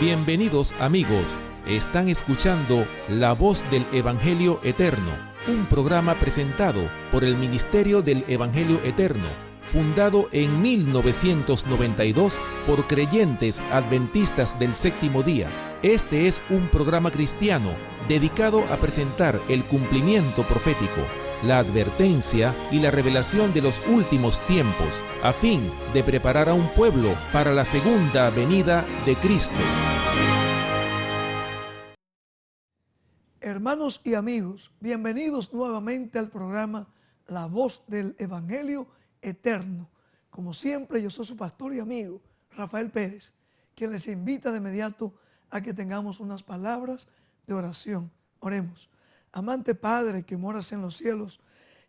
Bienvenidos amigos, están escuchando La Voz del Evangelio Eterno, un programa presentado por el Ministerio del Evangelio Eterno, fundado en 1992 por creyentes adventistas del séptimo día. Este es un programa cristiano dedicado a presentar el cumplimiento profético, la advertencia y la revelación de los últimos tiempos, a fin de preparar a un pueblo para la segunda venida de Cristo. Hermanos y amigos, bienvenidos nuevamente al programa La Voz del Evangelio Eterno. Como siempre, yo soy su pastor y amigo, Rafael Pérez, quien les invita de inmediato a que tengamos unas palabras de oración. Oremos. Amante Padre que moras en los cielos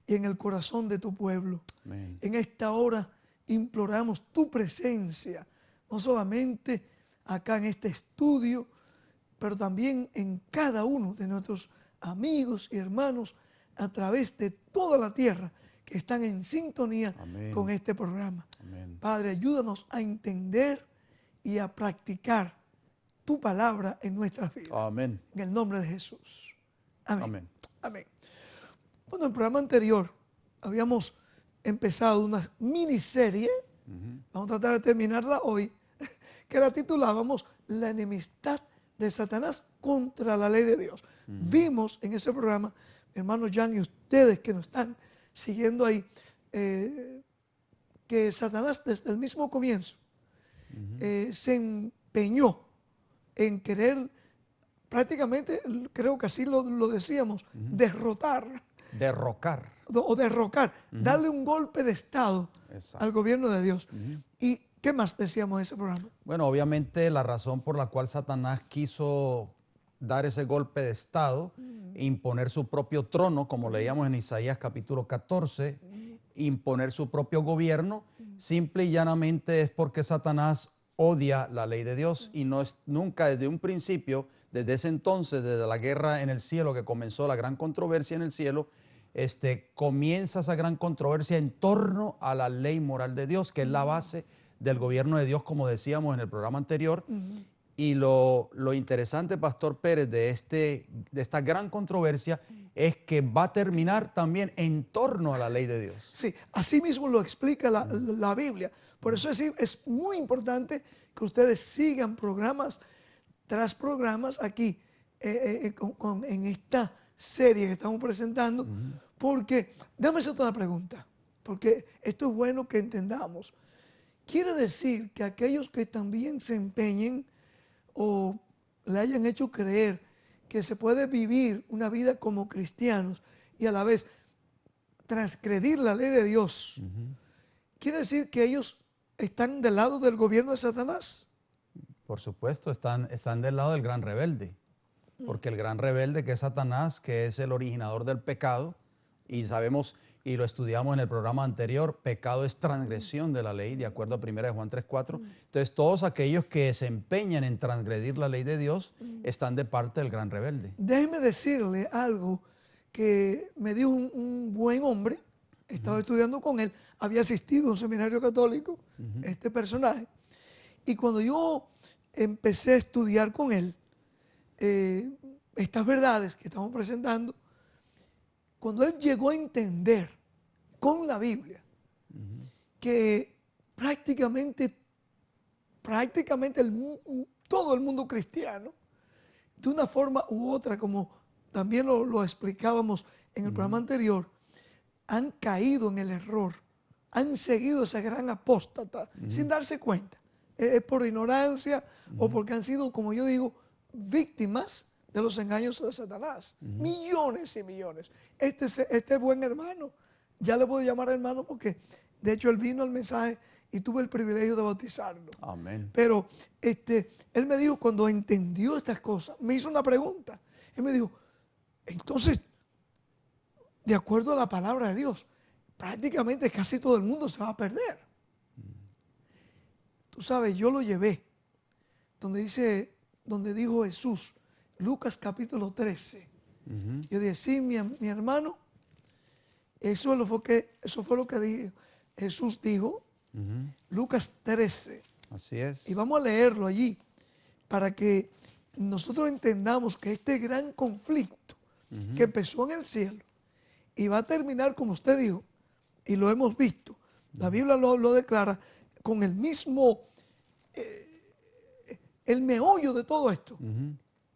y en el corazón de tu pueblo. Amén. En esta hora imploramos tu presencia, no solamente acá en este estudio, pero también en cada uno de nuestros amigos y hermanos a través de toda la tierra que están en sintonía Amén. Con este programa. Amén. Padre, ayúdanos a entender y a practicar tu palabra en nuestras vidas. Amén. En el nombre de Jesús. Amén. Amén. Amén. Bueno, en el programa anterior habíamos empezado una miniserie, vamos a tratar de terminarla hoy, que la titulábamos La enemistad de Satanás contra la ley de Dios. Vimos en ese programa, hermanos Jan y ustedes que nos están siguiendo ahí, que Satanás desde el mismo comienzo se empeñó en querer, prácticamente, creo que así lo decíamos, derrocar, darle un golpe de estado al gobierno de Dios. ¿Y qué más decíamos en ese programa? Bueno, obviamente la razón por la cual Satanás quiso dar ese golpe de estado, imponer su propio trono, como leíamos en Isaías capítulo 14, imponer su propio gobierno, simple y llanamente es porque Satanás odia la ley de Dios y no es nunca desde un principio, desde ese entonces, desde la guerra en el cielo que comenzó la gran controversia en el cielo, comienza esa gran controversia en torno a la ley moral de Dios, que es la base del gobierno de Dios, como decíamos en el programa anterior. Y lo interesante, Pastor Pérez, de esta gran controversia es que va a terminar también en torno a la ley de Dios. Sí, así mismo lo explica la Biblia. Por eso es muy importante que ustedes sigan programas tras programas aquí en esta serie que estamos presentando, porque, déjame hacerte una pregunta, porque esto es bueno que entendamos. Quiere decir que aquellos que también se empeñen o le hayan hecho creer que se puede vivir una vida como cristianos y a la vez transgredir la ley de Dios, quiere decir que ellos están del lado del gobierno de Satanás. Por supuesto, están del lado del gran rebelde, porque el gran rebelde que es Satanás, que es el originador del pecado, y sabemos y lo estudiamos en el programa anterior, pecado es transgresión de la ley, de acuerdo a 1 Juan 3:4. Entonces, todos aquellos que se empeñan en transgredir la ley de Dios están de parte del gran rebelde. Déjeme decirle algo que me dijo un buen hombre, estaba estudiando con él, había asistido a un seminario católico, este personaje, y cuando yo empecé a estudiar con él estas verdades que estamos presentando, cuando él llegó a entender con la Biblia que prácticamente todo el mundo cristiano, de una forma u otra, como también lo explicábamos en el programa anterior, han caído en el error, han seguido esa gran apóstata sin darse cuenta. Es por ignorancia o porque han sido, como yo digo, víctimas de los engaños de Satanás. Millones y millones. Este buen hermano, ya le puedo llamar hermano porque de hecho él vino al mensaje y tuve el privilegio de bautizarlo. Amén. Pero él me dijo, cuando entendió estas cosas, me hizo una pregunta. Él me dijo, entonces, de acuerdo a la palabra de Dios, prácticamente casi todo el mundo se va a perder. Tú sabes, yo lo llevé donde dijo Jesús, Lucas capítulo 13. Yo dije, sí, mi hermano, eso fue lo que Jesús dijo, Lucas 13. Así es. Y vamos a leerlo allí para que nosotros entendamos que este gran conflicto que empezó en el cielo y va a terminar, como usted dijo, y lo hemos visto, la Biblia lo declara, con el mismo, el meollo de todo esto,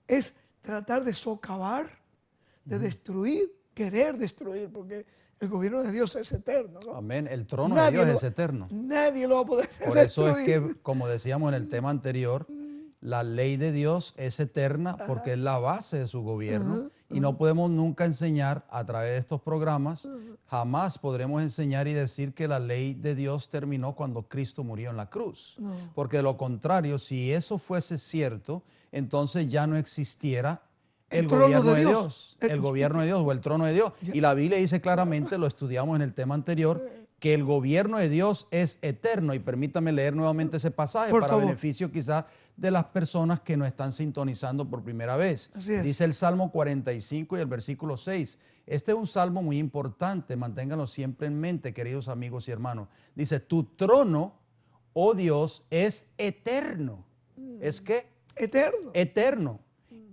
es tratar de socavar, de destruir, querer destruir, porque el gobierno de Dios es eterno, ¿no? Amén. El trono de Dios es eterno. Nadie lo va a poder Por destruir. eso es que, como decíamos en el tema anterior, la ley de Dios es eterna porque es la base de su gobierno y no podemos nunca enseñar a través de estos programas, jamás podremos enseñar y decir que la ley de Dios terminó cuando Cristo murió en la cruz. No. Porque de lo contrario, si eso fuese cierto, entonces ya no existiera el gobierno de Dios, el gobierno de Dios o el trono de Dios. Y la Biblia dice claramente, lo estudiamos en el tema anterior, que el gobierno de Dios es eterno. Y permítame leer nuevamente ese pasaje Por para favor. beneficio quizás de las personas que nos están sintonizando por primera vez. Así es. Dice el Salmo 45 y el versículo 6. Este es un salmo muy importante, manténganlo siempre en mente, queridos amigos y hermanos. Dice, tu trono, oh Dios, es eterno. ¿Es qué? Eterno. Eterno.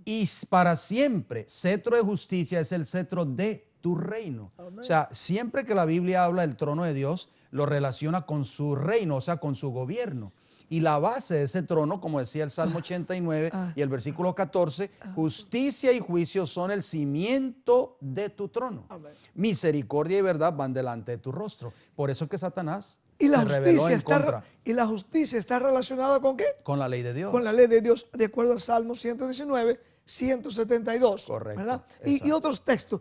Y para siempre, cetro de justicia es el cetro de tu reino. Amén. O sea, siempre que la Biblia habla del trono de Dios, lo relaciona con su reino, o sea, con su gobierno. Y la base de ese trono, como decía el Salmo 89 y el versículo 14, justicia y juicio son el cimiento de tu trono. Amén. Misericordia y verdad van delante de tu rostro. Por eso es que Satanás Y la se rebeló justicia en contra y la justicia está relacionada ¿con qué? con la ley de Dios. Con la ley de Dios, de acuerdo al Salmo 119, 172. Correcto, ¿Verdad? Y exacto. otros textos,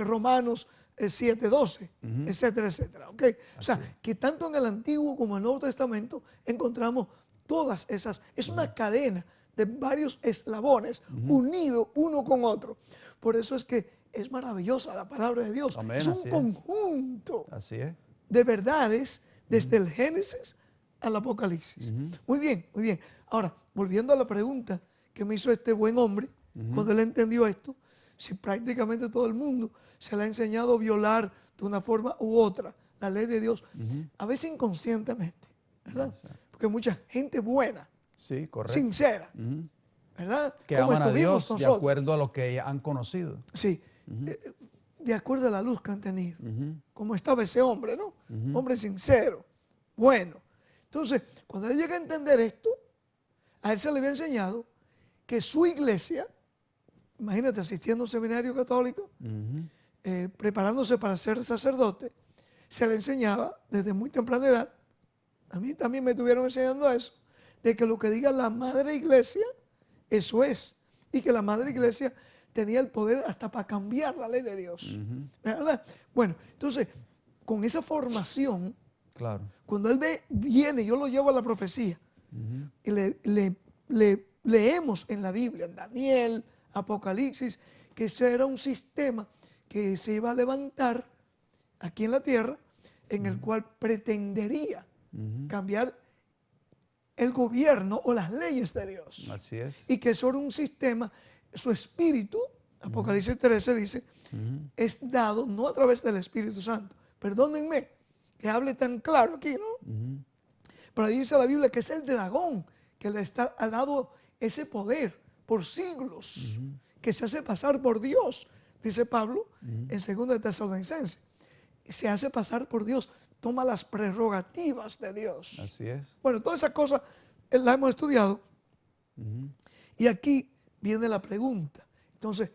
Romanos 7:12, etcétera, etcétera. ¿Ok? O sea, que tanto en el Antiguo como en el Nuevo Testamento encontramos todas esas. Es una cadena de varios eslabones unidos uno con otro. Por eso es que es maravillosa la palabra de Dios. Amén, es un así es. conjunto Así es. de verdades desde el Génesis al Apocalipsis. Muy bien, muy bien. Ahora, volviendo a la pregunta que me hizo este buen hombre, cuando él entendió esto, si prácticamente todo el mundo se le ha enseñado a violar de una forma u otra la ley de Dios, a veces inconscientemente, ¿verdad? Porque mucha gente buena, Sí, correcto. sincera, ¿verdad? Que Como aman a estuvimos Dios de nosotros. acuerdo a lo que han conocido. Sí, de acuerdo a la luz que han tenido. Como estaba ese hombre, ¿no? Hombre sincero, bueno. Entonces, cuando él llega a entender esto, a él se le había enseñado que su iglesia, imagínate, asistiendo a un seminario católico, preparándose para ser sacerdote, se le enseñaba desde muy temprana edad, a mí también me estuvieron enseñando eso, de que lo que diga la madre iglesia, eso es. Y que la madre iglesia tenía el poder hasta para cambiar la ley de Dios. ¿Verdad? Bueno, entonces, con esa formación, Claro. cuando él viene, yo lo llevo a la profecía, y leemos en la Biblia, en Daniel, Apocalipsis, que ese era un sistema que se iba a levantar aquí en la tierra, en el cual pretendería cambiar el gobierno o las leyes de Dios. Así es. Y que eso era un sistema, su espíritu, Apocalipsis 13 dice, es dado no a través del Espíritu Santo. Perdónenme que hable tan claro aquí, ¿no? Pero ahí dice la Biblia que es el dragón que le ha dado ese poder por siglos, que se hace pasar por Dios, dice Pablo en 2 Tesalonicenses. Se hace pasar por Dios, toma las prerrogativas de Dios. Así es. Bueno, todas esas cosas las hemos estudiado. Y aquí viene la pregunta. Entonces,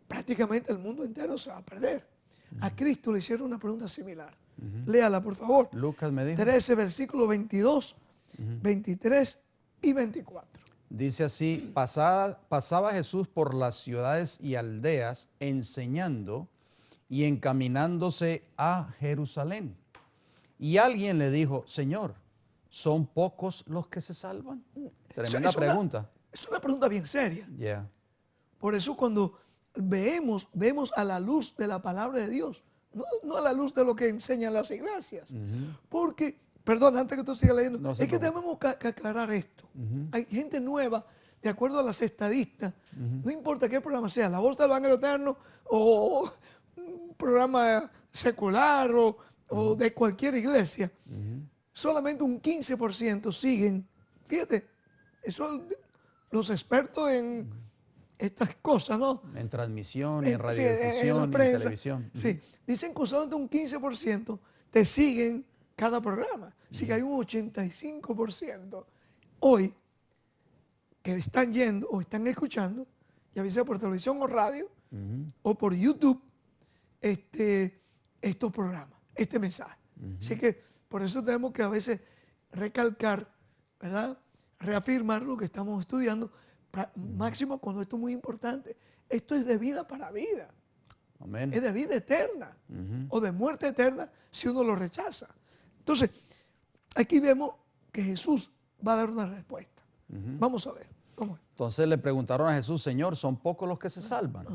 prácticamente el mundo entero se va a perder. A Cristo le hicieron una pregunta similar. Léala, por favor. Lucas me dijo. 13, versículos 22, 23 y 24. Dice así, pasaba Jesús por las ciudades y aldeas enseñando y encaminándose a Jerusalén. Y alguien le dijo, Señor, ¿son pocos los que se salvan? Tremenda pregunta. Es una pregunta bien seria. Yeah. Por eso cuando vemos a la luz de la palabra de Dios, no a la luz de lo que enseñan las iglesias. Porque, perdón, antes que tú sigas leyendo, No es se que preocupe. tenemos que aclarar esto. Hay gente nueva, de acuerdo a las estadistas, no importa qué programa sea, La Voz del Evangelio Eterno o un programa secular o de cualquier iglesia, solamente un 15% siguen. Fíjate, eso los expertos en estas cosas, ¿no? En transmisión, en Sí, radiodifusión, la en prensa. televisión. Sí, dicen que solamente un 15% te siguen cada programa. Así que hay un 85% hoy que están yendo o están escuchando, ya sea por televisión o radio, o por YouTube, estos programas, este mensaje. Así que por eso tenemos que a veces recalcar, ¿verdad? Reafirmar lo que estamos estudiando, máximo cuando esto es muy importante. Esto es de vida para vida. Amén. Es de vida eterna o de muerte eterna si uno lo rechaza. Entonces, aquí vemos que Jesús va a dar una respuesta. Vamos a ver cómo es. Entonces le preguntaron a Jesús, Señor, ¿son pocos los que se salvan?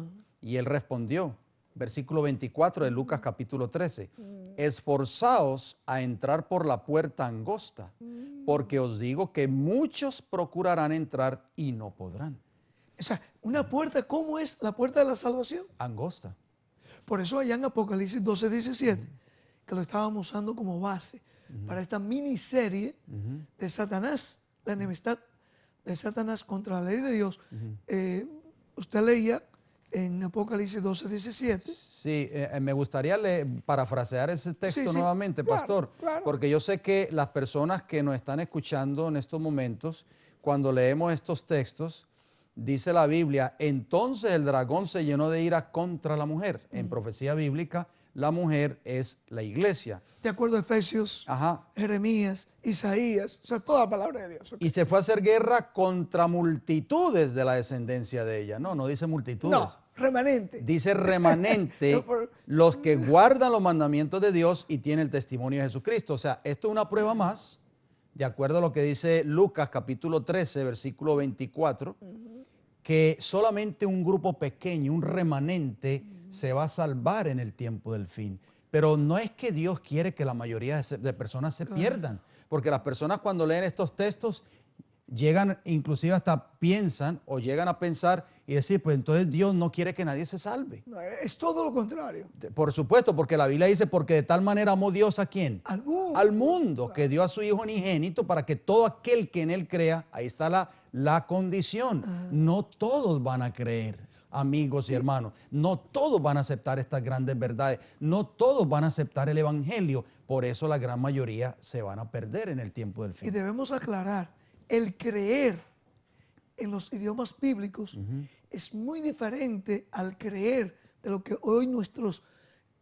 Y él respondió, versículo 24 de Lucas capítulo 13, esforzaos a entrar por la puerta angosta, porque os digo que muchos procurarán entrar y no podrán. O sea, una puerta, ¿cómo es la puerta de la salvación? Angosta. Por eso allá en Apocalipsis 12, 17, que lo estábamos usando como base para esta miniserie de Satanás, la enemistad de Satanás contra la ley de Dios. Usted leía en Apocalipsis 12, 17. Sí, me gustaría parafrasear ese texto nuevamente, claro, pastor, claro. porque yo sé que las personas que nos están escuchando en estos momentos, cuando leemos estos textos, dice la Biblia, entonces el dragón se llenó de ira contra la mujer. En profecía bíblica, la mujer es la iglesia. De acuerdo a Efesios, Jeremías, Isaías, o sea, toda la palabra de Dios. Y se fue a hacer guerra contra multitudes de la descendencia de ella. No dice multitudes. No, remanente. Dice remanente, los que guardan los mandamientos de Dios y tienen el testimonio de Jesucristo. O sea, esto es una prueba más, de acuerdo a lo que dice Lucas capítulo 13, versículo 24, que solamente un grupo pequeño, un remanente, se va a salvar en el tiempo del fin. Pero no es que Dios quiere que la mayoría de personas se pierdan, porque las personas cuando leen estos textos llegan, inclusive hasta piensan o llegan a pensar y decir, pues entonces Dios no quiere que nadie se salve. No, es todo lo contrario. Por supuesto, porque la Biblia dice, porque de tal manera amó Dios ¿a quién? Al mundo. Al mundo, que dio a su Hijo unigénito para que todo aquel que en Él crea, ahí está la condición. No todos van a creer, amigos y hermanos. No todos van a aceptar estas grandes verdades. No todos van a aceptar el Evangelio. Por eso la gran mayoría se van a perder en el tiempo del fin. Y debemos aclarar, el creer en los idiomas bíblicos es muy diferente al creer de lo que hoy nuestros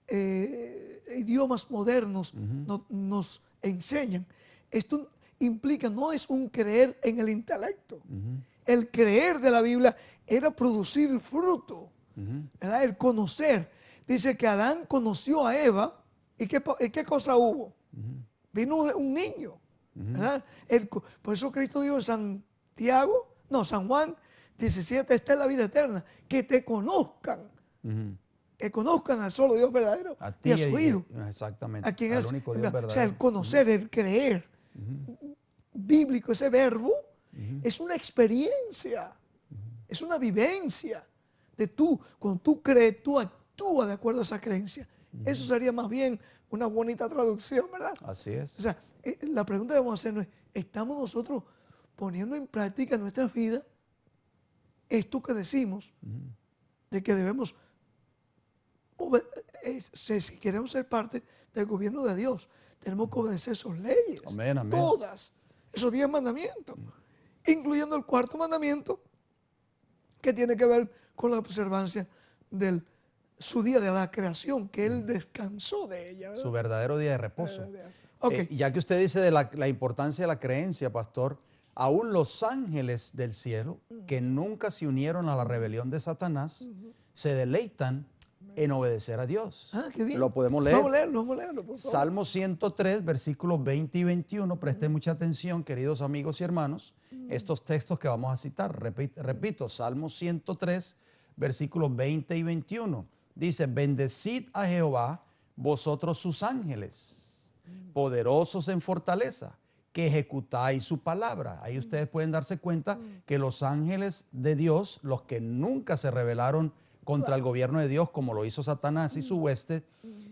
idiomas modernos nos enseñan. Esto implica, no es un creer en el intelecto. El creer de la Biblia era producir fruto, ¿verdad? El conocer. Dice que Adán conoció a Eva y ¿qué cosa hubo? Vino un niño, ¿verdad? Por eso Cristo dijo en San Juan 17, esta es la vida eterna, que te conozcan, que conozcan al solo Dios verdadero y a su Hijo. Exactamente, A quien es, único Dios verdadero. O sea, el conocer, el creer bíblico, ese verbo, es una experiencia, es una vivencia de tú. Cuando tú crees, tú actúas de acuerdo a esa creencia. Eso sería más bien una bonita traducción, ¿verdad? Así es. O sea, la pregunta que debemos hacernos es, ¿estamos nosotros poniendo en práctica en nuestras vidas esto que decimos de que debemos, si queremos ser parte del gobierno de Dios, tenemos que obedecer sus leyes? Amén, amén. Todas, esos 10 mandamientos, incluyendo el cuarto mandamiento, que tiene que ver con la observancia de su día de la creación, que Él descansó de ella, ¿verdad? Su verdadero día de reposo. Okay. Ya que usted dice de la importancia de la creencia, pastor, aún los ángeles del cielo, que nunca se unieron a la rebelión de Satanás, se deleitan en obedecer a Dios. Ah, qué bien. Lo podemos leer. Vamos a leerlo, por favor. Salmo 103, versículos 20 y 21. Presten mucha atención, queridos amigos y hermanos, estos textos que vamos a citar. Repito, Salmo 103, versículos 20 y 21. Dice, bendecid a Jehová, vosotros sus ángeles, poderosos en fortaleza, que ejecutáis su palabra. Ahí ustedes pueden darse cuenta que los ángeles de Dios, los que nunca se rebelaron contra el gobierno de Dios, como lo hizo Satanás y su hueste,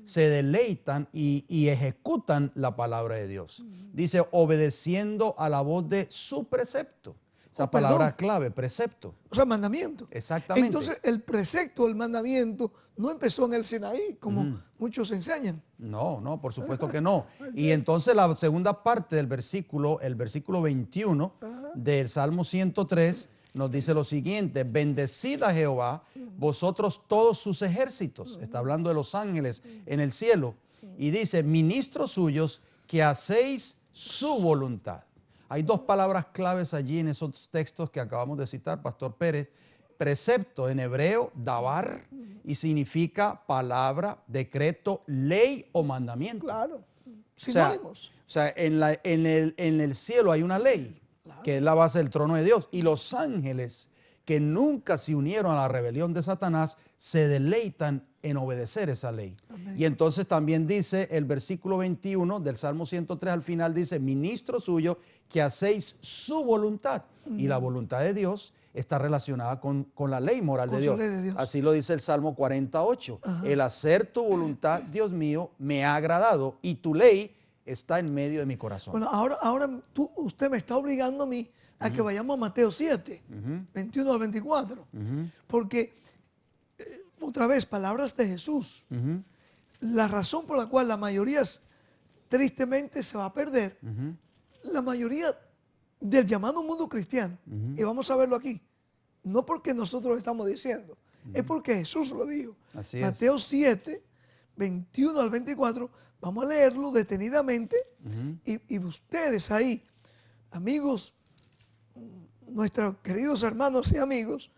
se deleitan y ejecutan la palabra de Dios. Dice, obedeciendo a la voz de su precepto. Esa palabra clave, precepto. O sea, mandamiento. Exactamente. Entonces, el precepto, el mandamiento, no empezó en el Sinaí, como muchos enseñan. No, no, por supuesto que no. Y entonces la segunda parte del versículo, el versículo 21 del Salmo 103, nos dice lo siguiente: bendecid a Jehová, vosotros todos sus ejércitos. Está hablando de los ángeles en el cielo. Y dice, ministros suyos, que hacéis su voluntad. Hay dos palabras claves allí en esos textos que acabamos de citar, Pastor Pérez. Precepto en hebreo, davar, y significa palabra, decreto, ley o mandamiento. Claro, sinónimos. O sea, en el cielo hay una ley, que es la base del trono de Dios. Y los ángeles que nunca se unieron a la rebelión de Satanás se deleitan en obedecer esa ley. Amén. Y entonces también dice el versículo 21 del Salmo 103 al final, dice, ministro suyo, que hacéis su voluntad. Y la voluntad de Dios está relacionada con la ley moral de Dios. Así lo dice el Salmo 48. El hacer tu voluntad, Dios mío, me ha agradado, y tu ley está en medio de mi corazón. Bueno, ahora usted me está obligando a mí a que vayamos a Mateo 7, 21 al 24. Porque, otra vez, palabras de Jesús. La razón por la cual la mayoría tristemente se va a perder, la mayoría del llamado mundo cristiano, y vamos a verlo aquí, no porque nosotros lo estamos diciendo, es porque Jesús lo dijo. Así Mateo 7, 21 al 24, vamos a leerlo detenidamente y ustedes ahí, amigos, nuestros queridos hermanos y amigos,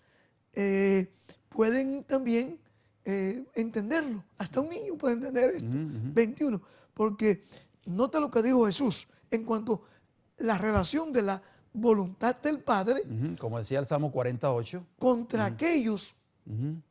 pueden también entenderlo. Hasta un niño puede entender esto. 21, porque nota lo que dijo Jesús en cuanto a la relación de la voluntad del Padre, como decía el Salmo 48, contra aquellos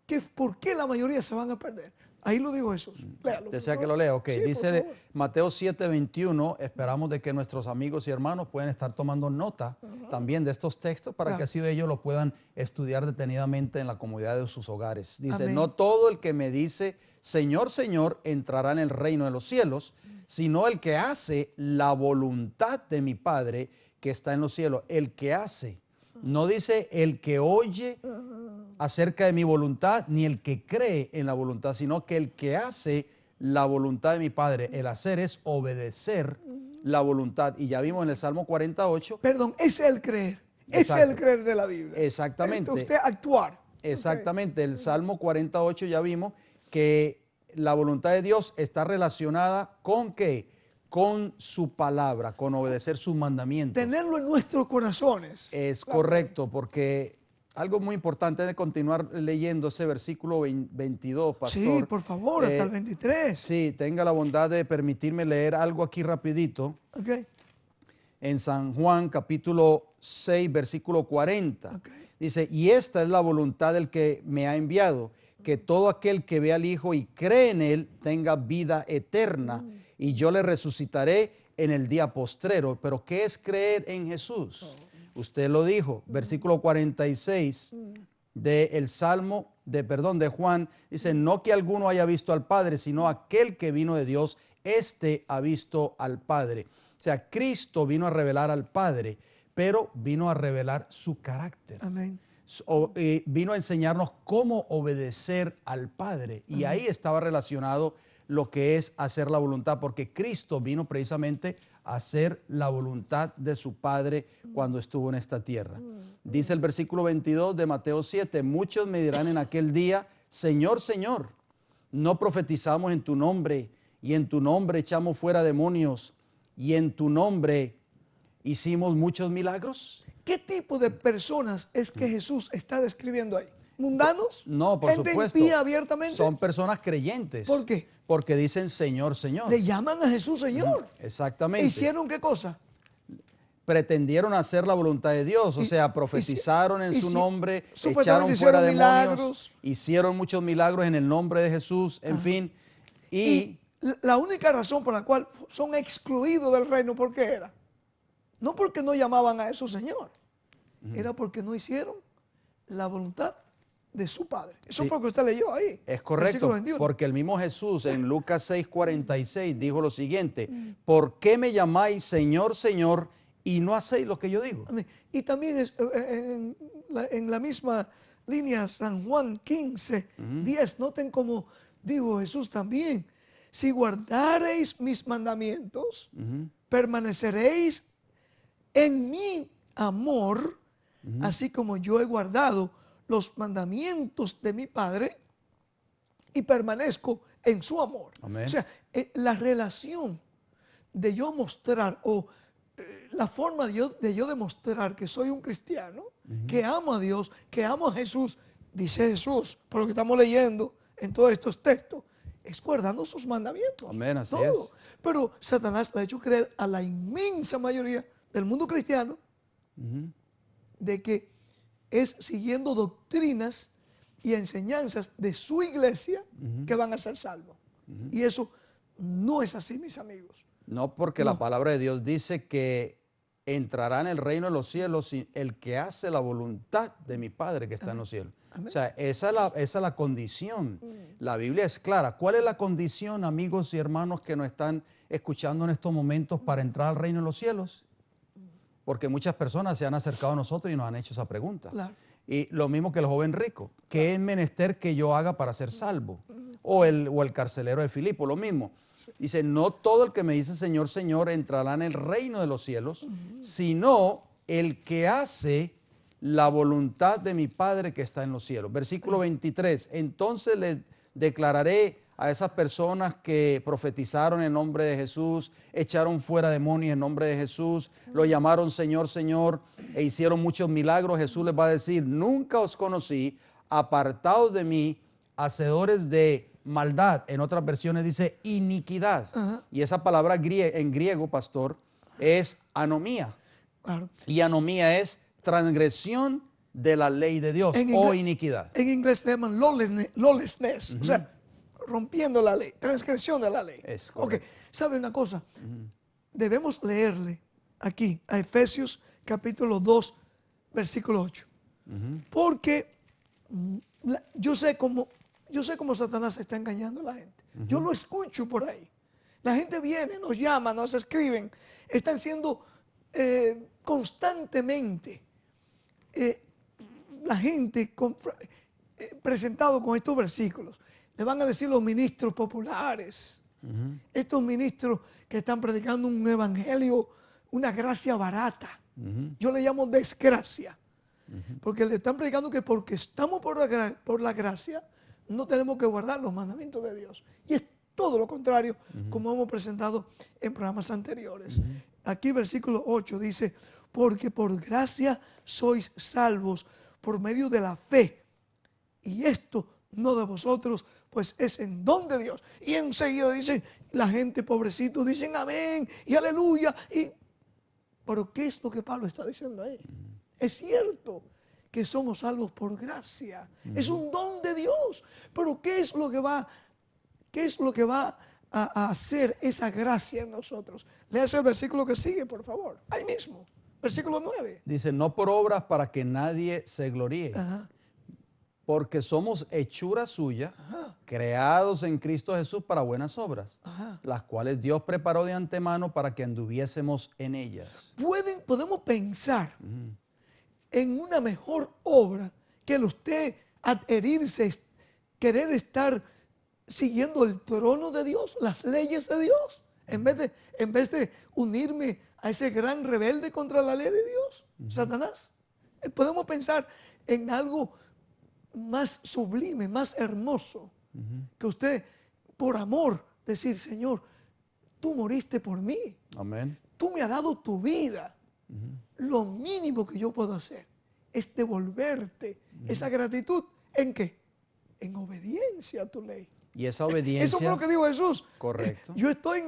que por qué la mayoría se van a perder. Ahí lo dijo Jesús. Léalo. Desea que lo lea, ok. Sí, dice Mateo 7, 21, esperamos de que nuestros amigos y hermanos puedan estar tomando nota también de estos textos para que así ellos lo puedan estudiar detenidamente en la comodidad de sus hogares. Dice, Amén. no todo el que me dice, Señor, Señor, entrará en el reino de los cielos, sino el que hace la voluntad de mi Padre que está en los cielos. El que hace. No dice el que oye acerca de mi voluntad, ni el que cree en la voluntad, sino que el que hace la voluntad de mi Padre. El hacer es obedecer la voluntad. Y ya vimos en el Salmo 48. Perdón, ese es el creer. Ese es el creer de la Biblia. Exactamente. Usted actuar. Exactamente. El Salmo 48 ya vimos que la voluntad de Dios está relacionada con ¿qué? Con su palabra, con obedecer sus mandamientos. Tenerlo en nuestros corazones. Es correcto, porque algo muy importante de continuar leyendo ese versículo 22, pastor. Sí, por favor, hasta el 23. Sí, tenga la bondad de permitirme leer algo aquí rapidito. Okay. En San Juan, capítulo 6, versículo 40. Okay. Dice, y esta es la voluntad del que me ha enviado, que todo aquel que ve al Hijo y cree en Él tenga vida eterna, y yo le resucitaré en el día postrero. Pero ¿qué es creer en Jesús? Usted lo dijo, versículo 46 del Salmo, de Juan, dice, no que alguno haya visto al Padre, sino aquel que vino de Dios, éste ha visto al Padre. O sea, Cristo vino a revelar al Padre, pero vino a revelar su carácter. Amén. Vino a enseñarnos cómo obedecer al Padre. Y ahí estaba relacionado lo que es hacer la voluntad, porque Cristo vino precisamente a hacer la voluntad de su Padre cuando estuvo en esta tierra. Dice el versículo 22 de Mateo 7, muchos me dirán en aquel día, Señor, Señor, ¿no profetizamos en tu nombre, y en tu nombre echamos fuera demonios, y en tu nombre hicimos muchos milagros? ¿Qué tipo de personas es que Jesús está describiendo ahí? ¿Mundanos? No, por ¿Gente supuesto. impía abiertamente? Son personas creyentes. ¿Por qué? Porque dicen Señor, Señor. Le llaman a Jesús Señor. Exactamente. ¿Hicieron qué cosa? Pretendieron hacer la voluntad de Dios, o sea, profetizaron en su nombre, echaron hicieron fuera demonios, milagros. hicieron muchos milagros en el nombre de Jesús, en fin. Y la única razón por la cual son excluidos del reino, ¿por qué era? No porque no llamaban a Jesús Señor, era porque no hicieron la voluntad de su Padre. Eso fue lo que usted leyó ahí. Es correcto, porque el mismo Jesús en Lucas 6:46 dijo lo siguiente, ¿por qué me llamáis Señor, Señor, y no hacéis lo que yo digo. Amén. Y también en la misma línea, San Juan 15, 10, noten cómo dijo Jesús también, si guardareis mis mandamientos, permaneceréis en mi amor, así como yo he guardado los mandamientos de mi Padre y permanezco en su amor. Amén. O sea, la relación de yo mostrar la forma de yo demostrar que soy un cristiano, que amo a Dios, que amo a Jesús, dice Jesús, por lo que estamos leyendo en todos estos textos, es guardando sus mandamientos. Amén, así todo. es. Pero Satanás le ha hecho creer a la inmensa mayoría del mundo cristiano de que es siguiendo doctrinas y enseñanzas de su iglesia que van a ser salvos. Y eso no es así, mis amigos. No, porque la palabra de Dios dice que entrará en el reino de los cielos el que hace la voluntad de mi Padre que está en los cielos. Amén. O sea, esa es la condición. La Biblia es clara. ¿Cuál es la condición, amigos y hermanos que nos están escuchando en estos momentos para entrar al reino de los cielos? Porque muchas personas se han acercado a nosotros y nos han hecho esa pregunta. Claro. Y lo mismo que el joven rico. ¿Qué es menester que yo haga para ser salvo? O el carcelero de Filipo, lo mismo. Dice, no todo el que me dice Señor, Señor entrará en el reino de los cielos, sino el que hace la voluntad de mi Padre que está en los cielos. Versículo 23, entonces le declararé a esas personas que profetizaron en nombre de Jesús, echaron fuera demonios en nombre de Jesús, lo llamaron Señor, Señor, e hicieron muchos milagros. Jesús les va a decir, nunca os conocí, apartados de mí, hacedores de maldad. En otras versiones dice iniquidad. Y esa palabra en griego, pastor, es anomía. Claro. Y anomía es transgresión de la ley de Dios o iniquidad. En inglés le llaman lawlessness, o sea, rompiendo la ley, transgresión de la ley. Es correcto. Ok, ¿sabe una cosa? Debemos leerle aquí a Efesios capítulo 2, versículo 8. Porque yo sé cómo Satanás está engañando a la gente. Yo lo escucho por ahí. La gente viene, nos llama, nos escriben. Están siendo constantemente la gente presentado con estos versículos. Le van a decir los ministros populares, estos ministros que están predicando un evangelio, una gracia barata. Yo le llamo desgracia. Porque le están predicando que porque estamos por la gracia, no tenemos que guardar los mandamientos de Dios. Y es todo lo contrario, como hemos presentado en programas anteriores. Aquí versículo 8 dice, porque por gracia sois salvos por medio de la fe. Y esto no de vosotros, pues es en don de Dios. Y enseguida dicen, la gente pobrecito, dicen amén y aleluya. Pero ¿qué es lo que Pablo está diciendo ahí? Es cierto que somos salvos por gracia. Es un don de Dios. Pero ¿qué es lo que va a hacer esa gracia en nosotros? Léase el versículo que sigue, por favor. Ahí mismo. Versículo 9. Dice, no por obras para que nadie se gloríe, porque somos hechura suya, creados en Cristo Jesús para buenas obras, las cuales Dios preparó de antemano para que anduviésemos en ellas. Podemos pensar en una mejor obra que el usted adherirse, querer estar siguiendo el trono de Dios, las leyes de Dios, en vez de unirme a ese gran rebelde contra la ley de Dios, Satanás. Podemos pensar en algo más sublime, más hermoso, que usted, por amor, decir, Señor, tú moriste por mí. Amén. Tú me has dado tu vida. Lo mínimo que yo puedo hacer es devolverte esa gratitud. ¿En qué? En obediencia a tu ley. Y esa obediencia... Eso fue lo que dijo Jesús. Correcto. Yo estoy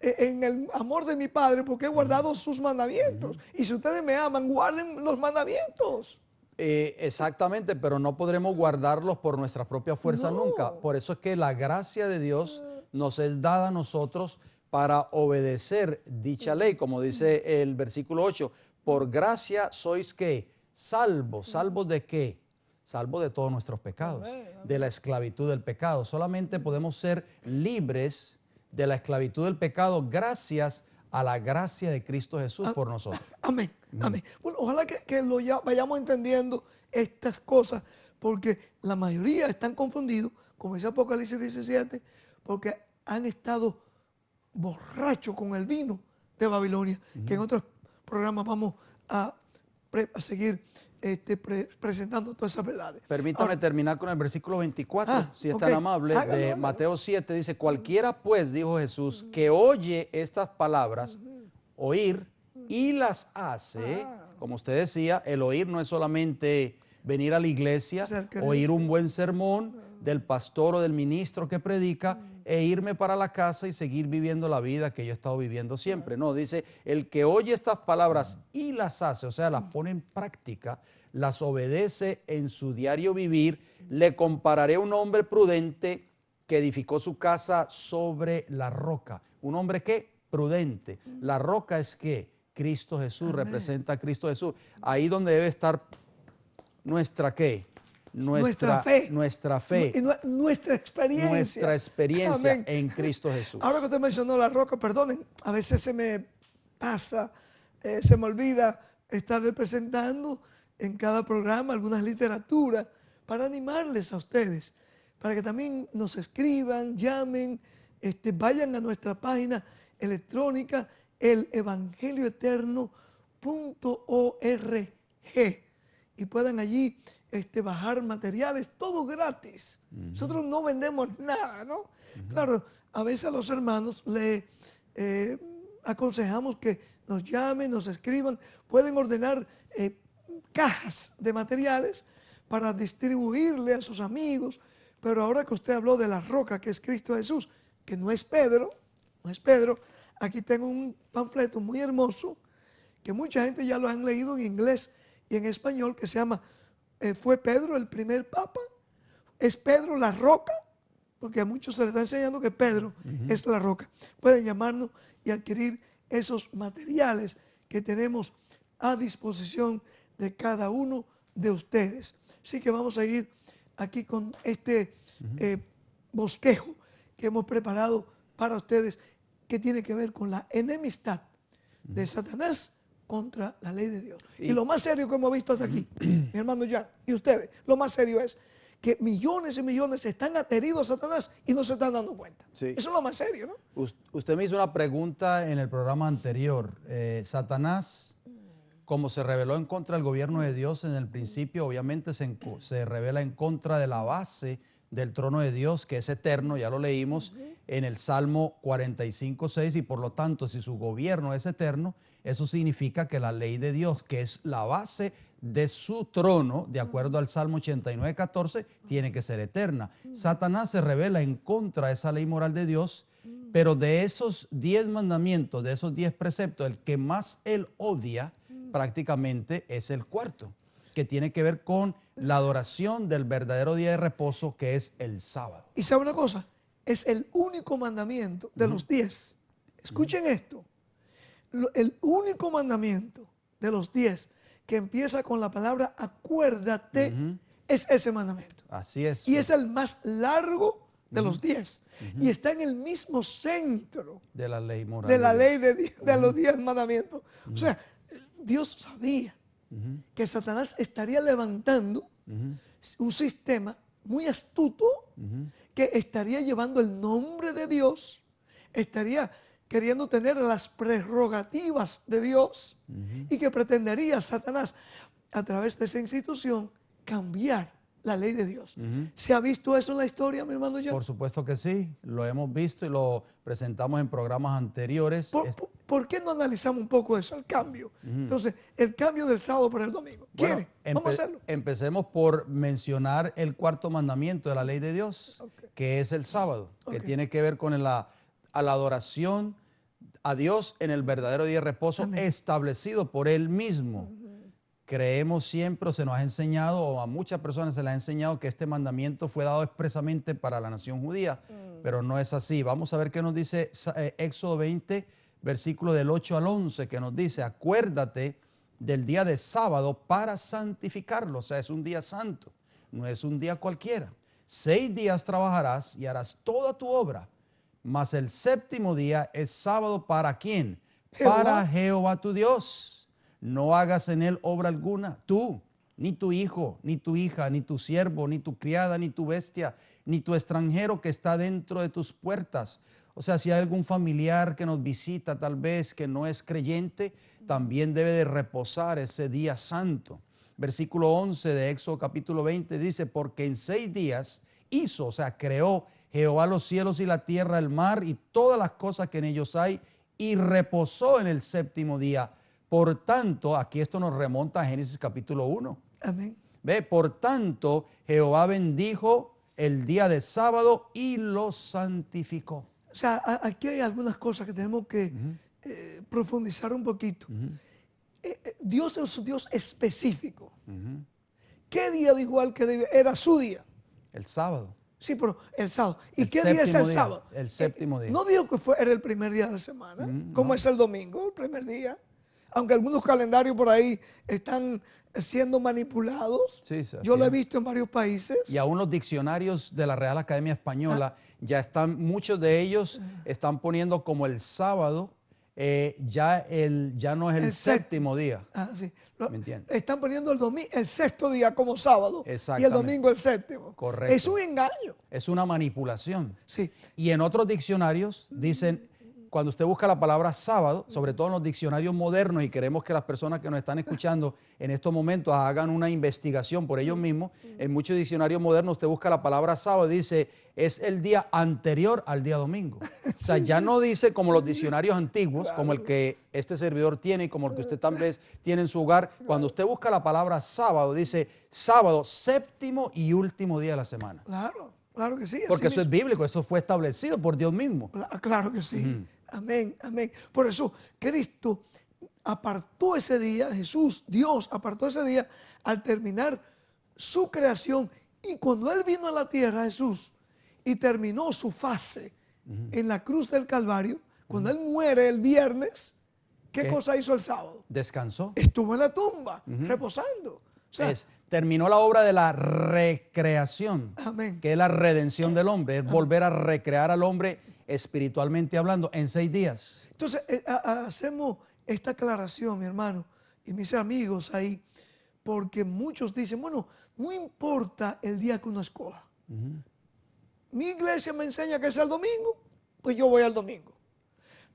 en el amor de mi Padre porque he guardado sus mandamientos. Y si ustedes me aman, guarden los mandamientos. Exactamente, pero no podremos guardarlos por nuestra propia fuerza nunca. Por eso es que la gracia de Dios nos es dada a nosotros para obedecer dicha ley, como dice el versículo 8. Por gracia sois ¿qué? Salvos. ¿Salvos de qué? Salvos de todos nuestros pecados, de la esclavitud del pecado. Solamente podemos ser libres de la esclavitud del pecado gracias a la gracia de Cristo Jesús por nosotros. Amén, amén. Bueno, ojalá que vayamos entendiendo estas cosas, porque la mayoría están confundidos, como dice Apocalipsis 17, porque han estado borrachos con el vino de Babilonia, que en otros programas vamos a seguir presentando todas esas verdades. Permítame Ahora, terminar con el versículo 24, si es tan amable, Hágalo, de hágalo. Mateo 7, dice, cualquiera pues, dijo Jesús, que oye estas palabras, oír y las hace, como usted decía, el oír no es solamente venir a la iglesia, O sea, que oír un decir. buen sermón del pastor o del ministro que predica e irme para la casa y seguir viviendo la vida que yo he estado viviendo siempre. No, dice, el que oye estas palabras y las hace, o sea, las pone en práctica, las obedece en su diario vivir, le compararé a un hombre prudente que edificó su casa sobre la roca. ¿Un hombre qué? Prudente. La roca es ¿qué? Cristo Jesús, representa a Cristo Jesús. Ahí donde debe estar nuestra ¿qué? Nuestra fe. Nuestra experiencia. Nuestra experiencia Amén. en Cristo Jesús. Ahora que usted mencionó la roca, perdonen, a veces se me pasa, se me olvida estar representando en cada programa algunas literaturas para animarles a ustedes, para que también nos escriban, llamen, vayan a nuestra página electrónica elevangelioeterno.org y puedan allí bajar materiales, todo gratis. Nosotros no vendemos nada, ¿no? Claro, a veces a los hermanos le aconsejamos que nos llamen, nos escriban, pueden ordenar cajas de materiales para distribuirle a sus amigos, pero ahora que usted habló de la roca que es Cristo Jesús, que no es Pedro, aquí tengo un panfleto muy hermoso que mucha gente ya lo han leído en inglés y en español, que se llama ¿Fue Pedro el primer papa? ¿Es Pedro la roca? Porque a muchos se les está enseñando que Pedro es la roca. Pueden llamarnos y adquirir esos materiales que tenemos a disposición de cada uno de ustedes. Así que vamos a ir aquí con este bosquejo que hemos preparado para ustedes, que tiene que ver con la enemistad de Satanás contra la ley de Dios. Y lo más serio que hemos visto hasta aquí, mi hermano Jan y ustedes, lo más serio es que millones y millones están adheridos a Satanás y no se están dando cuenta. Sí. Eso es lo más serio, ¿no? Usted me hizo una pregunta en el programa anterior. Satanás, como se rebeló en contra del gobierno de Dios en el principio, obviamente se revela en contra de la base del trono de Dios, que es eterno, ya lo leímos en el Salmo 45:6, y por lo tanto, si su gobierno es eterno, eso significa que la ley de Dios, que es la base de su trono, de acuerdo al Salmo 89:14, tiene que ser eterna. Satanás se revela en contra de esa ley moral de Dios, pero de esos 10 mandamientos, de esos 10 preceptos, el que más él odia prácticamente es el cuarto, que tiene que ver con la adoración del verdadero día de reposo, que es el sábado. Y sabe una cosa, es el único mandamiento de los 10. Escuchen esto. El único mandamiento de los 10 que empieza con la palabra acuérdate es ese mandamiento. Así es. Y es el más largo de los 10. Y está en el mismo centro de la ley moral. de la ley de los 10 mandamientos. O sea, Dios sabía que Satanás estaría levantando un sistema muy astuto que estaría llevando el nombre de Dios, estaría queriendo tener las prerrogativas de Dios y que pretendería Satanás a través de esa institución cambiar la ley de Dios. ¿Se ha visto eso en la historia, mi hermano Jan? Por supuesto que sí, lo hemos visto y lo presentamos en programas anteriores. ¿Por qué no analizamos un poco eso, el cambio? Entonces, el cambio del sábado por el domingo. ¿Quiere? Vamos a hacerlo. Empecemos por mencionar el cuarto mandamiento de la ley de Dios, que es el sábado, que tiene que ver con la adoración a Dios en el verdadero día de reposo establecido por Él mismo. Creemos siempre, o se nos ha enseñado, o a muchas personas se les ha enseñado, que este mandamiento fue dado expresamente para la nación judía, pero no es así. Vamos a ver qué nos dice Éxodo 20, versículo del 8 al 11, que nos dice: acuérdate del día de sábado para santificarlo. O sea, es un día santo, no es un día cualquiera. 6 días trabajarás y harás toda tu obra, mas el séptimo día es sábado ¿para quién? para Jehová tu Dios. No hagas en él obra alguna, tú, ni tu hijo, ni tu hija, ni tu siervo, ni tu criada, ni tu bestia, ni tu extranjero que está dentro de tus puertas. O sea, si hay algún familiar que nos visita tal vez que no es creyente, también debe de reposar ese día santo. Versículo 11 de Éxodo capítulo 20 dice, porque en 6 días hizo, o sea, creó Jehová los cielos y la tierra, el mar y todas las cosas que en ellos hay, y reposó en el 7º día. Por tanto, aquí esto nos remonta a Génesis capítulo 1. Amén. Ve, por tanto, Jehová bendijo el día de sábado y lo santificó. O sea, aquí hay algunas cosas que tenemos que profundizar un poquito. Dios es un Dios específico. ¿Qué día dijo él que era su día? El sábado. Sí, pero el sábado. ¿Y El qué día es el día, sábado? el 7º día. No dijo que era el primer día de la semana, como es el domingo, el primer día. Aunque algunos calendarios por ahí están siendo manipulados. Sí, yo lo he visto en varios países. Y aún los diccionarios de la Real Academia Española, ya están, muchos de ellos están poniendo como el sábado, ya no es el 7º día. Sí. ¿Me entiendes? Están poniendo el 6º día como sábado y el domingo el 7º. Correcto. Es un engaño. Es una manipulación. Sí. Y en otros diccionarios dicen, cuando usted busca la palabra sábado, sobre todo en los diccionarios modernos, y queremos que las personas que nos están escuchando en estos momentos hagan una investigación por ellos mismos, en muchos diccionarios modernos usted busca la palabra sábado y dice, es el día anterior al día domingo. O sea, ya no dice como los diccionarios antiguos, como el que este servidor tiene y como el que usted tal vez tiene en su hogar. Cuando usted busca la palabra sábado, dice sábado, 7º y último día de la semana. Claro, claro que sí. Porque eso es bíblico, eso fue establecido por Dios mismo. Claro que sí. Amén, amén. Por eso Cristo apartó ese día, Dios apartó ese día al terminar su creación. Y cuando Él vino a la tierra, Jesús, y terminó su fase en la cruz del Calvario, cuando Él muere el viernes, ¿qué cosa hizo el sábado? Descansó. Estuvo en la tumba, reposando. O sea, terminó la obra de la recreación, amén, que es la redención del hombre, es volver a recrear al hombre espiritualmente hablando en 6 días. Entonces, hacemos esta aclaración, mi hermano, y mis amigos ahí, porque muchos dicen, bueno, no importa el día que uno escoja. Mi iglesia me enseña que es el domingo, pues yo voy al domingo.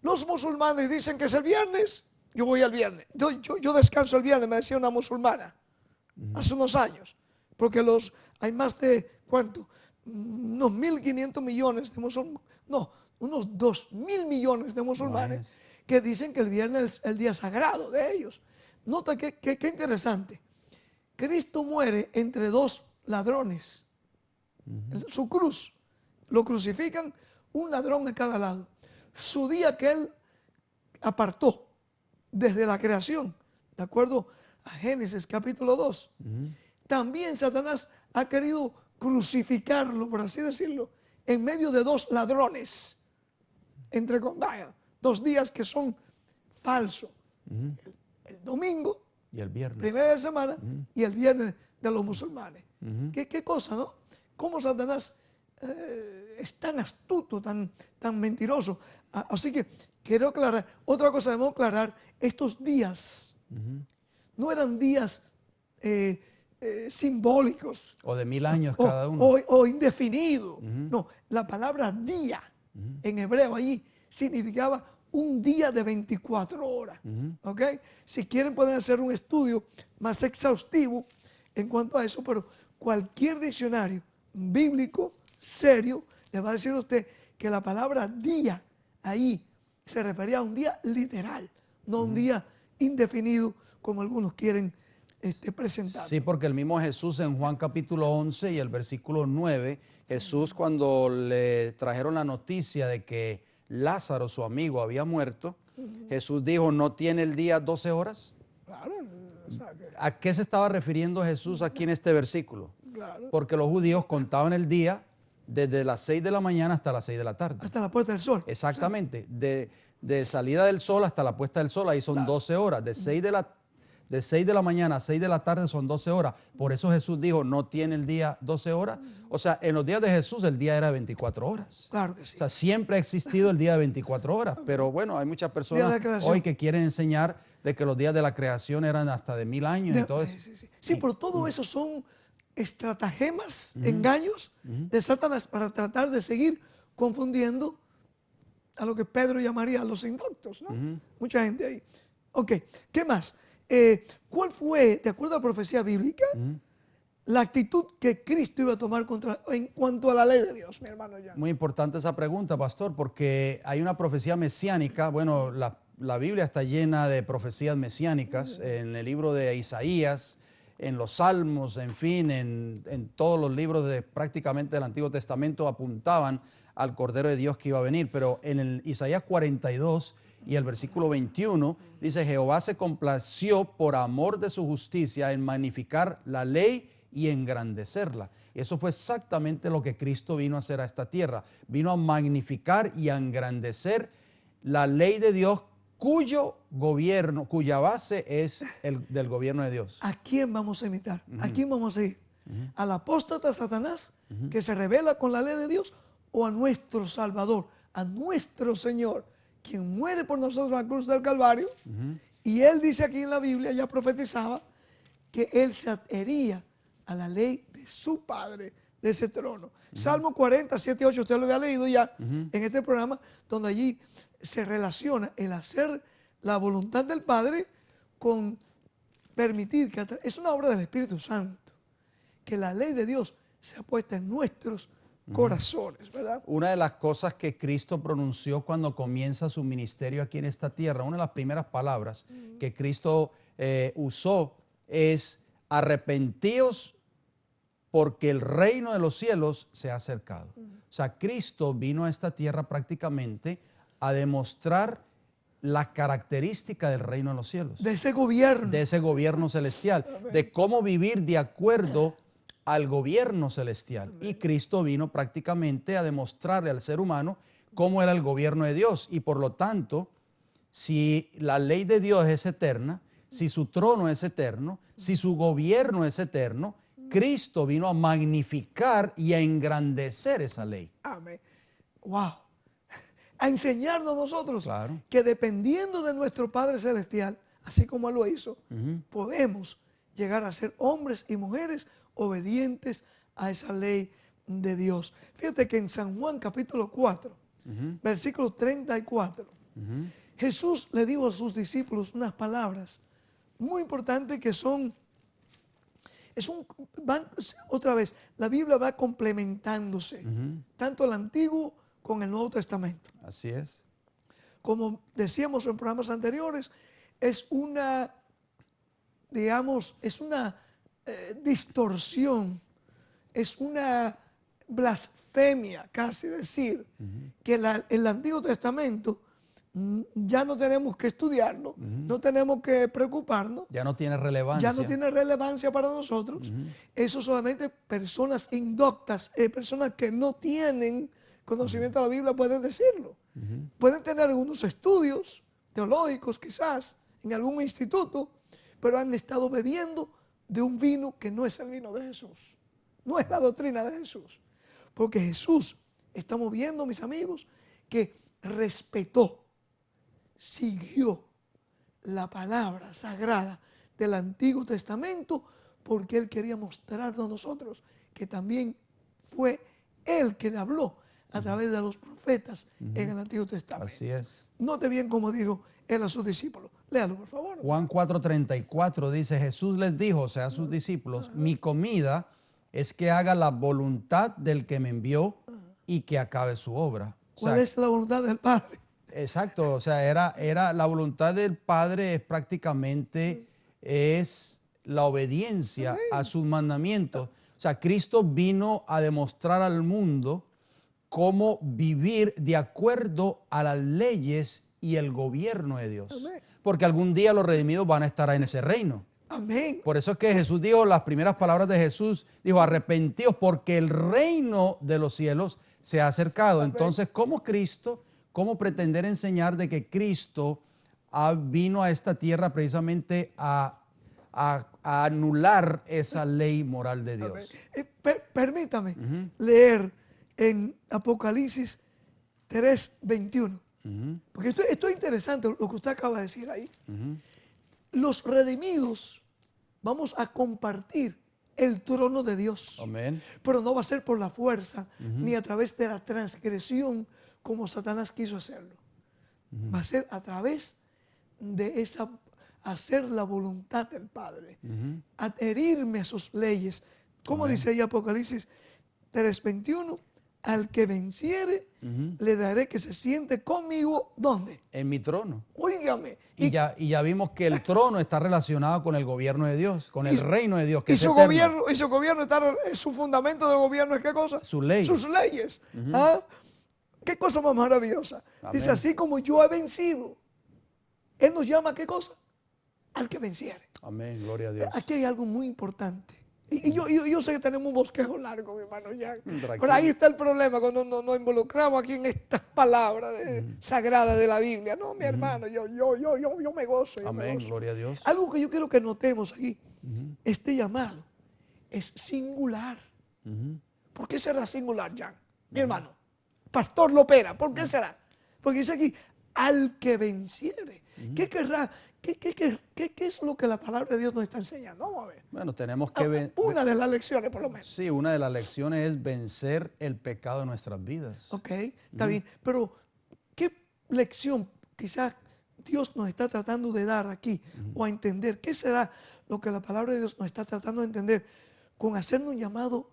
Los musulmanes dicen que es el viernes, yo voy al viernes. Yo descanso el viernes, me decía una musulmana, hace unos años, porque hay más de, ¿cuánto? Unos 1.500 millones de musulmanes, no, unos 2.000 millones de musulmanes que dicen que el viernes es el día sagrado de ellos. Nota qué interesante. Cristo muere entre 2 ladrones. Su cruz, lo crucifican un ladrón de cada lado. Su día que Él apartó desde la creación, de acuerdo a Génesis capítulo 2, también Satanás ha querido crucificarlo, por así decirlo, en medio de 2 ladrones, entre 2 días que son falsos. El domingo, y el viernes, primera de semana, y el viernes de los musulmanes. ¿Qué cosa, no? Cómo Satanás es tan astuto, tan mentiroso. Así que quiero aclarar, otra cosa debemos aclarar, estos días no eran días simbólicos. O de 1000 años cada uno. O indefinido. No, la palabra día en hebreo allí significaba un día de 24 horas. ¿Ok? Si quieren pueden hacer un estudio más exhaustivo en cuanto a eso, pero cualquier diccionario bíblico serio le va a decir a usted que la palabra día ahí se refería a un día literal, no a un día indefinido como algunos quieren presentar. Sí, porque el mismo Jesús en Juan capítulo 11 y el versículo 9, Jesús cuando le trajeron la noticia de que Lázaro, su amigo, había muerto, Jesús dijo, ¿no tiene el día 12 horas? Claro. O sea, ¿A qué se estaba refiriendo Jesús aquí en este versículo? Claro. Porque los judíos contaban el día desde las 6 de la mañana hasta las 6 de la tarde. Hasta la puesta del sol. Exactamente, de salida del sol hasta la puesta del sol, ahí son 12 horas, de De 6 de la mañana a 6 de la tarde son 12 horas. Por eso Jesús dijo, no tiene el día 12 horas. O sea, en los días de Jesús el día era de 24 horas. Claro que sí. O sea, siempre ha existido el día de 24 horas. Pero bueno, hay muchas personas hoy que quieren enseñar de que los días de la creación eran hasta de 1000 años y todo eso. Sí, pero todo eso son estratagemas, engaños de Satanás para tratar de seguir confundiendo a lo que Pedro llamaría los indoctos, ¿no? Mucha gente ahí. Ok, ¿qué más? ¿Cuál fue, de acuerdo a la profecía bíblica, la actitud que Cristo iba a tomar en cuanto a la ley de Dios, mi hermano Jan? Muy importante esa pregunta, pastor, porque hay una profecía mesiánica. Bueno, la Biblia está llena de profecías mesiánicas en el libro de Isaías, en los Salmos, en fin, en todos los libros de prácticamente del Antiguo Testamento apuntaban al Cordero de Dios que iba a venir. Pero en el Isaías 42 y el versículo 21 dice, Jehová se complació por amor de su justicia en magnificar la ley y engrandecerla. Y eso fue exactamente lo que Cristo vino a hacer a esta tierra. Vino a magnificar y a engrandecer la ley de Dios, cuya base es el del gobierno de Dios. ¿A quién vamos a imitar? ¿A quién vamos a seguir? ¿Al apóstata Satanás que se revela con la ley de Dios o a nuestro Salvador, a nuestro Señor, quien muere por nosotros en la cruz del Calvario? Y él dice aquí en la Biblia, ya profetizaba, que él se adhería a la ley de su Padre, de ese trono. Salmo 40, 7 y 8, usted lo había leído ya en este programa, donde allí se relaciona el hacer la voluntad del Padre con permitir que es una obra del Espíritu Santo, que la ley de Dios sea puesta en nuestros corazones, ¿verdad? Una de las cosas que Cristo pronunció cuando comienza su ministerio aquí en esta tierra, una de las primeras palabras que Cristo usó es arrepentíos porque el reino de los cielos se ha acercado. O sea, Cristo vino a esta tierra prácticamente a demostrar la característica del reino de los cielos. De ese gobierno. De ese gobierno celestial. Amén. De cómo vivir de acuerdo al gobierno celestial. Amén. Y Cristo vino prácticamente a demostrarle al ser humano cómo era el gobierno de Dios. Y por lo tanto, si la ley de Dios es eterna, si su trono es eterno, si su gobierno es eterno, Cristo vino a magnificar y a engrandecer esa ley. Amén. Wow. A enseñarnos nosotros claro. que dependiendo de nuestro Padre Celestial, así como Él lo hizo, podemos llegar a ser hombres y mujeres obedientes a esa ley de Dios. Fíjate que en San Juan capítulo 4, versículo 34, Jesús le dijo a sus discípulos unas palabras muy importantes que son, otra vez, la Biblia va complementándose, tanto el Antiguo con el Nuevo Testamento. Así es. Como decíamos en programas anteriores, es una, digamos, es una distorsión, es una blasfemia, casi decir, que el Antiguo Testamento ya no tenemos que estudiarlo, no tenemos que preocuparnos. Ya no tiene relevancia. Ya no tiene relevancia para nosotros. Eso solamente personas indoctas, personas que no tienen conocimiento de la Biblia pueden decirlo. Pueden tener algunos estudios teológicos quizás en algún instituto, pero han estado bebiendo de un vino que no es el vino de Jesús. No es la doctrina de Jesús. Porque Jesús, estamos viendo, mis amigos, que respetó, siguió la palabra sagrada del Antiguo Testamento porque Él quería mostrarnos a nosotros que también fue Él quien habló a través de los profetas en el Antiguo Testamento. Así es. Note bien cómo dijo Él a sus discípulos. Léalo, por favor. Juan 4:34 dice, Jesús les dijo, o sea, a sus discípulos, mi comida es que haga la voluntad del que me envió y que acabe su obra. ¿Cuál es la voluntad del Padre? Exacto, o sea, era la voluntad del Padre es prácticamente es la obediencia a sus mandamientos. O sea, Cristo vino a demostrar al mundo cómo vivir de acuerdo a las leyes y el gobierno de Dios. Amén. Porque algún día los redimidos van a estar en ese reino. Amén. Por eso es que Jesús dijo, las primeras palabras de Jesús, dijo, arrepentíos porque el reino de los cielos se ha acercado. Amén. Entonces, ¿cómo pretender enseñar de que Cristo vino a esta tierra precisamente a a anular esa ley moral de Dios. Permítame leer en Apocalipsis 3:21. Porque esto es interesante lo que usted acaba de decir ahí. Los redimidos vamos a compartir el trono de Dios. Amén. Pero no va a ser por la fuerza ni a través de la transgresión como Satanás quiso hacerlo. Va a ser a través de hacer la voluntad del Padre, adherirme a sus leyes. ¿Cómo dice ahí Apocalipsis 3:21? Al que venciere, le daré que se siente conmigo, ¿dónde? En mi trono. Óigame. Y ya vimos que el trono está relacionado con el gobierno de Dios, con el reino de Dios, que Y es su eterno. gobierno su fundamento del gobierno es ¿qué cosa? Su ley. Sus leyes. ¿Ah? ¿Qué cosa más maravillosa? Amén. Dice, así como yo he vencido, Él nos llama ¿a qué cosa? Al que venciere. Amén, gloria a Dios. Aquí hay algo muy importante. Y yo sé que tenemos un bosquejo largo, mi hermano Jan. Tranquilo. Pero ahí está el problema cuando nos involucramos aquí en estas palabras sagradas de la Biblia. No, mi hermano, yo me gozo. Amén, gloria a Dios. Algo que yo quiero que notemos aquí, este llamado es singular. ¿Por qué será singular, Jan? Mi hermano, Pastor Lopera, ¿por qué será? Porque dice aquí, al que venciere. ¿Qué querrá? ¿Qué es lo que la palabra de Dios nos está enseñando? Vamos a ver. Bueno, tenemos que Una de las lecciones, por lo menos. Sí, una de las lecciones es vencer el pecado de nuestras vidas. Ok, está bien. Pero, ¿qué lección quizás Dios nos está tratando de dar aquí o a entender? ¿Qué será lo que la palabra de Dios nos está tratando de entender con hacernos un llamado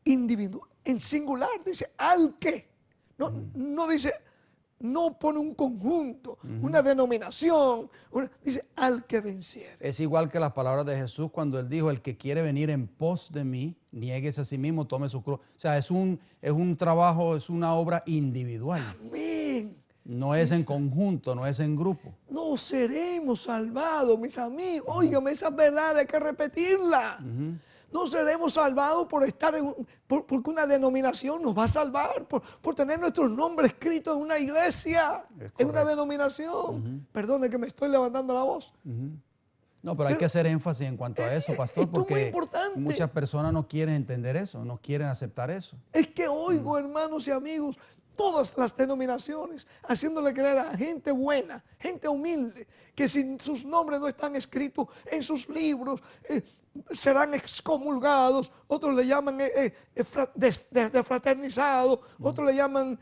individual, en singular? Dice, al que. No dice, no pone un conjunto, una denominación. Dice, al que venciere. Es igual que las palabras de Jesús cuando Él dijo, el que quiere venir en pos de mí, niéguese a sí mismo, tome su cruz. O sea, es un trabajo, es una obra individual. Amén. No es en conjunto, no es en grupo. No seremos salvados, mis amigos. Óigame, esa verdad hay que repetirla. No seremos salvados por estar porque una denominación nos va a salvar, por tener nuestros nombres escritos en una iglesia, en una denominación. Perdone que me estoy levantando la voz. No, pero hay que hacer énfasis en cuanto a eso, pastor, esto es muy porque importante. muchas personas no quieren entender eso, no quieren aceptar eso. Es que oigo, hermanos y amigos, todas las denominaciones haciéndole creer a gente buena, gente humilde, que si sus nombres no están escritos en sus libros, serán excomulgados. Otros le llaman desfraternizado, otros le llaman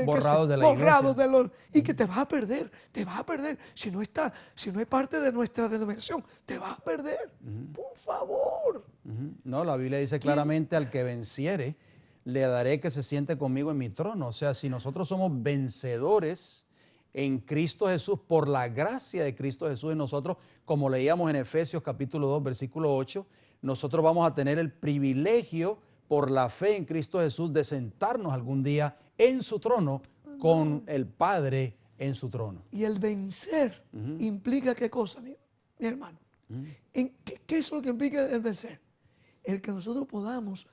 borrados de la iglesia. Y que te vas a perder, si no es parte de nuestra denominación, te vas a perder, por favor. No, la Biblia dice claramente, al que venciere, le daré que se siente conmigo en mi trono. O sea, si nosotros somos vencedores en Cristo Jesús, por la gracia de Cristo Jesús en nosotros, como leíamos en Efesios capítulo 2, versículo 8, nosotros vamos a tener el privilegio, por la fe en Cristo Jesús, de sentarnos algún día en su trono con el Padre en su trono. Y el vencer implica ¿qué cosa, mi hermano? ¿Qué es lo que implica el vencer? El que nosotros podamos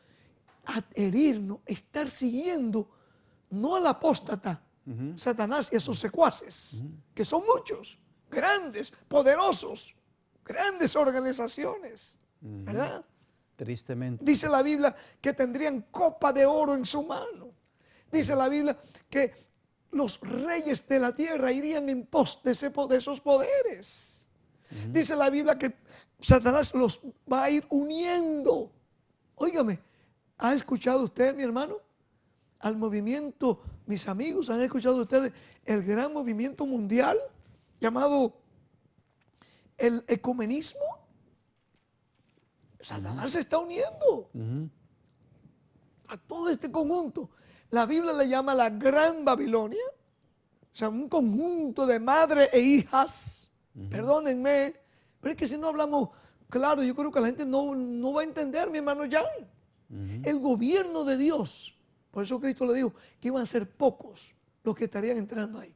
adherirnos, estar siguiendo no al apóstata, Satanás y a sus secuaces, que son muchos, grandes, poderosos, grandes organizaciones, ¿verdad? Tristemente. Dice la Biblia que tendrían copa de oro en su mano. Dice la Biblia que los reyes de la tierra irían en pos de esos poderes. Dice la Biblia que Satanás los va a ir uniendo. Óigame, ¿ha escuchado usted, mi hermano, al movimiento, mis amigos, han escuchado ustedes el gran movimiento mundial llamado el ecumenismo? Satanás se está uniendo a todo este conjunto. La Biblia le llama la Gran Babilonia, o sea, un conjunto de madres e hijas. Perdónenme, pero es que si no hablamos claro, yo creo que la gente no va a entender, mi hermano Jan. El gobierno de Dios, por eso Cristo le dijo que iban a ser pocos los que estarían entrando ahí.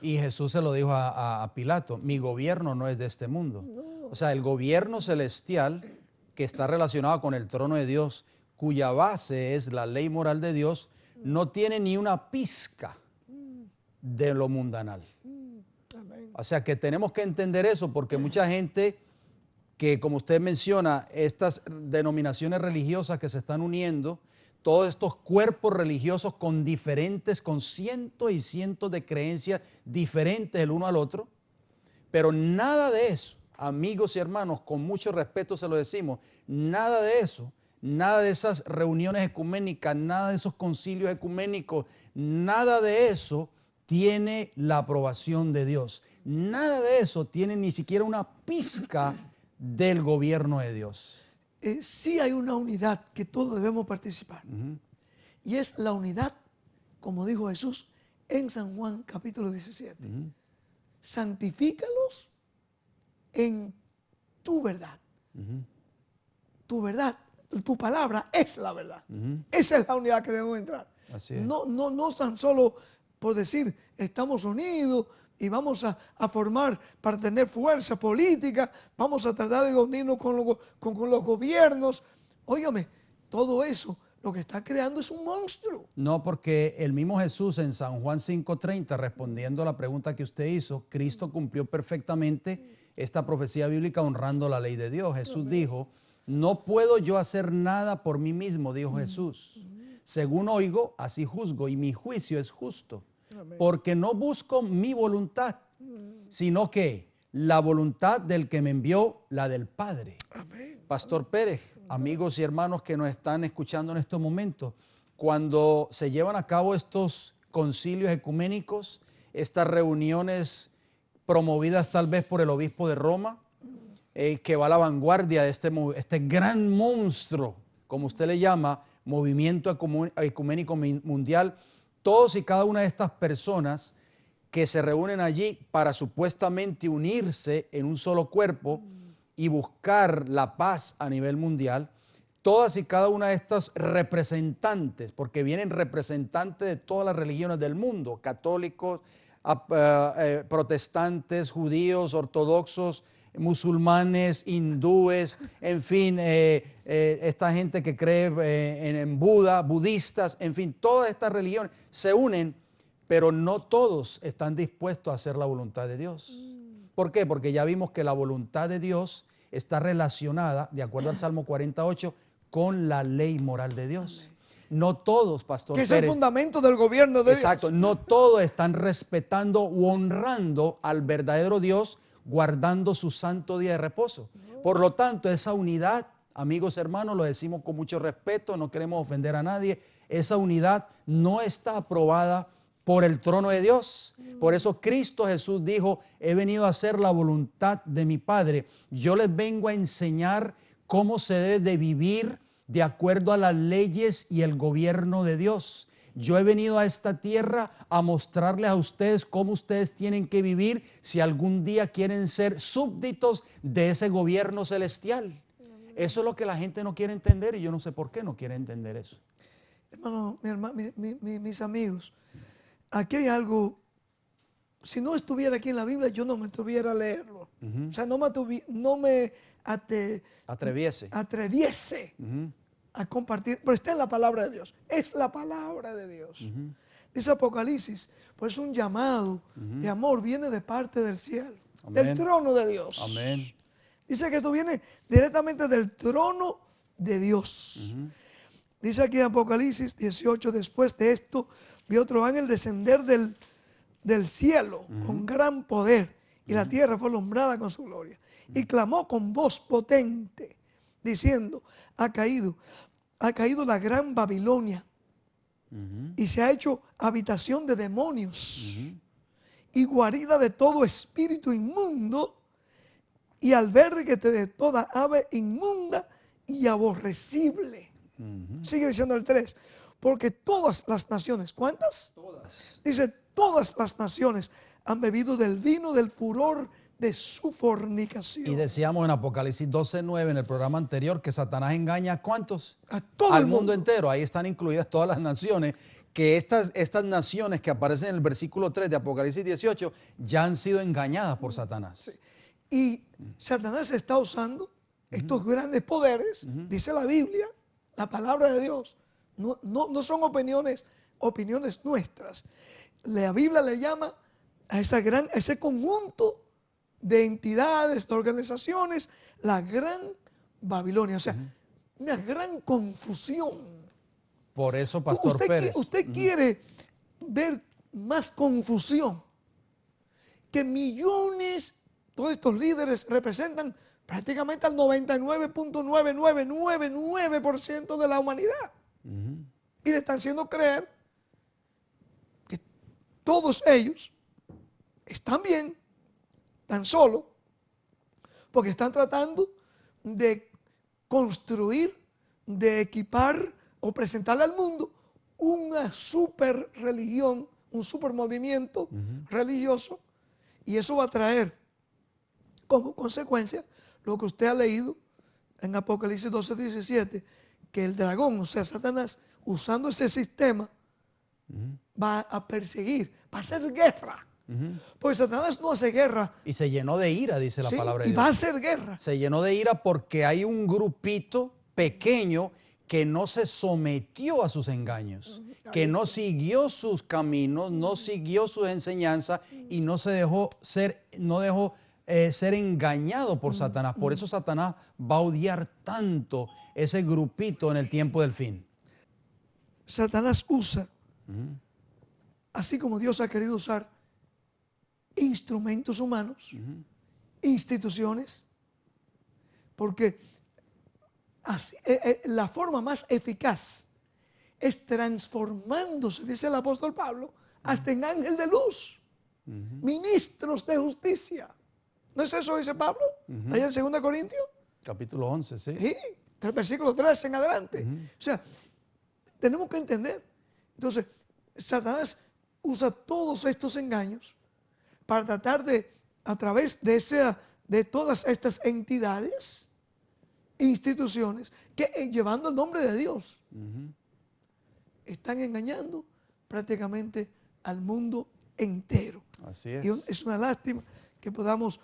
Y Jesús se lo dijo a Pilato, mi gobierno no es de este mundo. O sea, el gobierno celestial que está relacionado con el trono de Dios, cuya base es la ley moral de Dios, no tiene ni una pizca de lo mundanal. O sea, que tenemos que entender eso porque mucha gente que, como usted menciona, estas denominaciones religiosas que se están uniendo, todos estos cuerpos religiosos con cientos y cientos de creencias diferentes el uno al otro, pero nada de eso, amigos y hermanos, con mucho respeto se lo decimos, nada de eso, nada de esas reuniones ecuménicas, nada de esos concilios ecuménicos, nada de eso tiene la aprobación de Dios. Nada de eso tiene ni siquiera una pizca del gobierno de Dios. Sí hay una unidad que todos debemos participar. Y es la unidad, como dijo Jesús en San Juan capítulo 17. Santifícalos en tu verdad. Tu verdad, tu palabra es la verdad. Esa es la unidad que debemos entrar. Así es. No tan solo por decir estamos unidos y vamos a formar para tener fuerza política, vamos a tratar de unirnos con los gobiernos. Óigame, todo eso lo que está creando es un monstruo. No, porque el mismo Jesús en San Juan 5:30, respondiendo a la pregunta que usted hizo, Cristo cumplió perfectamente esta profecía bíblica honrando la ley de Dios. Jesús dijo, no puedo yo hacer nada por mí mismo, dijo Jesús. Según oigo, así juzgo, y mi juicio es justo. Porque no busco mi voluntad, sino que la voluntad del que me envió, la del Padre. Amén. Pastor Pérez, amigos y hermanos que nos están escuchando en estos momentos, cuando se llevan a cabo estos concilios ecuménicos, estas reuniones promovidas tal vez por el obispo de Roma, que va a la vanguardia de este gran monstruo, como usted le llama, movimiento ecuménico mundial, todos y cada una de estas personas que se reúnen allí para supuestamente unirse en un solo cuerpo y buscar la paz a nivel mundial, todas y cada una de estas representantes, porque vienen representantes de todas las religiones del mundo, católicos, protestantes, judíos, ortodoxos, musulmanes, hindúes, en fin, esta gente que cree en Buda, budistas, en fin, todas estas religiones se unen, pero no todos están dispuestos a hacer la voluntad de Dios. ¿Por qué? Porque ya vimos que la voluntad de Dios está relacionada, de acuerdo al Salmo 48, con la ley moral de Dios. No todos, Pastor Que es Pérez, el fundamento del gobierno de exacto, Dios. no todos están respetando u honrando al verdadero Dios, guardando su santo día de reposo. Por lo tanto, esa unidad, amigos hermanos, lo decimos con mucho respeto, no queremos ofender a nadie, esa unidad no está aprobada por el trono de Dios. Por eso Cristo Jesús dijo, he venido a hacer la voluntad de mi Padre. Yo les vengo a enseñar cómo se debe de vivir de acuerdo a las leyes y el gobierno de Dios. Yo he venido a esta tierra a mostrarles a ustedes cómo ustedes tienen que vivir si algún día quieren ser súbditos de ese gobierno celestial. Eso es lo que la gente no quiere entender y yo no sé por qué no quiere entender eso. Hermano, mis amigos, aquí hay algo, si no estuviera aquí en la Biblia, yo no me atreviera a leerlo. O sea, no me atreviese a compartir, pero está en la palabra de Dios, es la palabra de Dios. Dice Apocalipsis, pues un llamado de amor viene de parte del cielo, del trono de Dios. Amén. Dice que esto viene directamente del trono de Dios. Dice aquí en Apocalipsis 18, después de esto, vi otro ángel descender del cielo con gran poder, y la tierra fue alumbrada con su gloria. Y clamó con voz potente, diciendo, ha caído la gran Babilonia, y se ha hecho habitación de demonios, y guarida de todo espíritu inmundo, y albergue de toda ave inmunda y aborrecible. Sigue diciendo el 3, porque todas las naciones, ¿cuántas? Todas. Dice, todas las naciones han bebido del vino del furor de su fornicación. Y decíamos en Apocalipsis 12:9 en el programa anterior que Satanás engaña ¿a cuántos? A todo al el mundo entero. Ahí están incluidas todas las naciones, que estas naciones que aparecen en el versículo 3 de Apocalipsis 18 ya han sido engañadas por Satanás. Sí. Y Satanás está usando estos grandes poderes, dice la Biblia, la palabra de Dios. No son opiniones nuestras. La Biblia le llama a ese conjunto de entidades, de organizaciones, la gran Babilonia. O sea, una gran confusión. Por eso, Pastor Pérez. Usted quiere ver más confusión, que millones, todos estos líderes representan prácticamente al 99.9999% de la humanidad. Y le están haciendo creer que todos ellos están bien, tan solo porque están tratando de construir, de equipar o presentarle al mundo una super religión, un super movimiento religioso, y eso va a traer como consecuencia lo que usted ha leído en Apocalipsis 12:17, que el dragón, o sea, Satanás, usando ese sistema, va a perseguir, va a hacer guerra. Porque Satanás no hace guerra. Y se llenó de ira, dice la palabra de y Dios. va a hacer guerra. Se llenó de ira porque hay un grupito pequeño que no se sometió a sus engaños, que no siguió sus caminos, no siguió sus enseñanzas y no se dejó ser, ser engañado por Satanás. Por eso Satanás va a odiar tanto ese grupito en el tiempo del fin. Satanás usa, así como Dios ha querido usar instrumentos humanos, instituciones, porque así, la forma más eficaz es transformándose, dice el apóstol Pablo, hasta en ángel de luz, ministros de justicia. ¿No es eso, dice Pablo? Allá en 2 Corintios. Capítulo 11, sí. Sí, del versículo 13 en adelante. O sea, tenemos que entender. Entonces, Satanás usa todos estos engaños para tratar de, a través de todas estas entidades, instituciones, que llevando el nombre de Dios, están engañando prácticamente al mundo entero. Así es. Y es una lástima que podamos,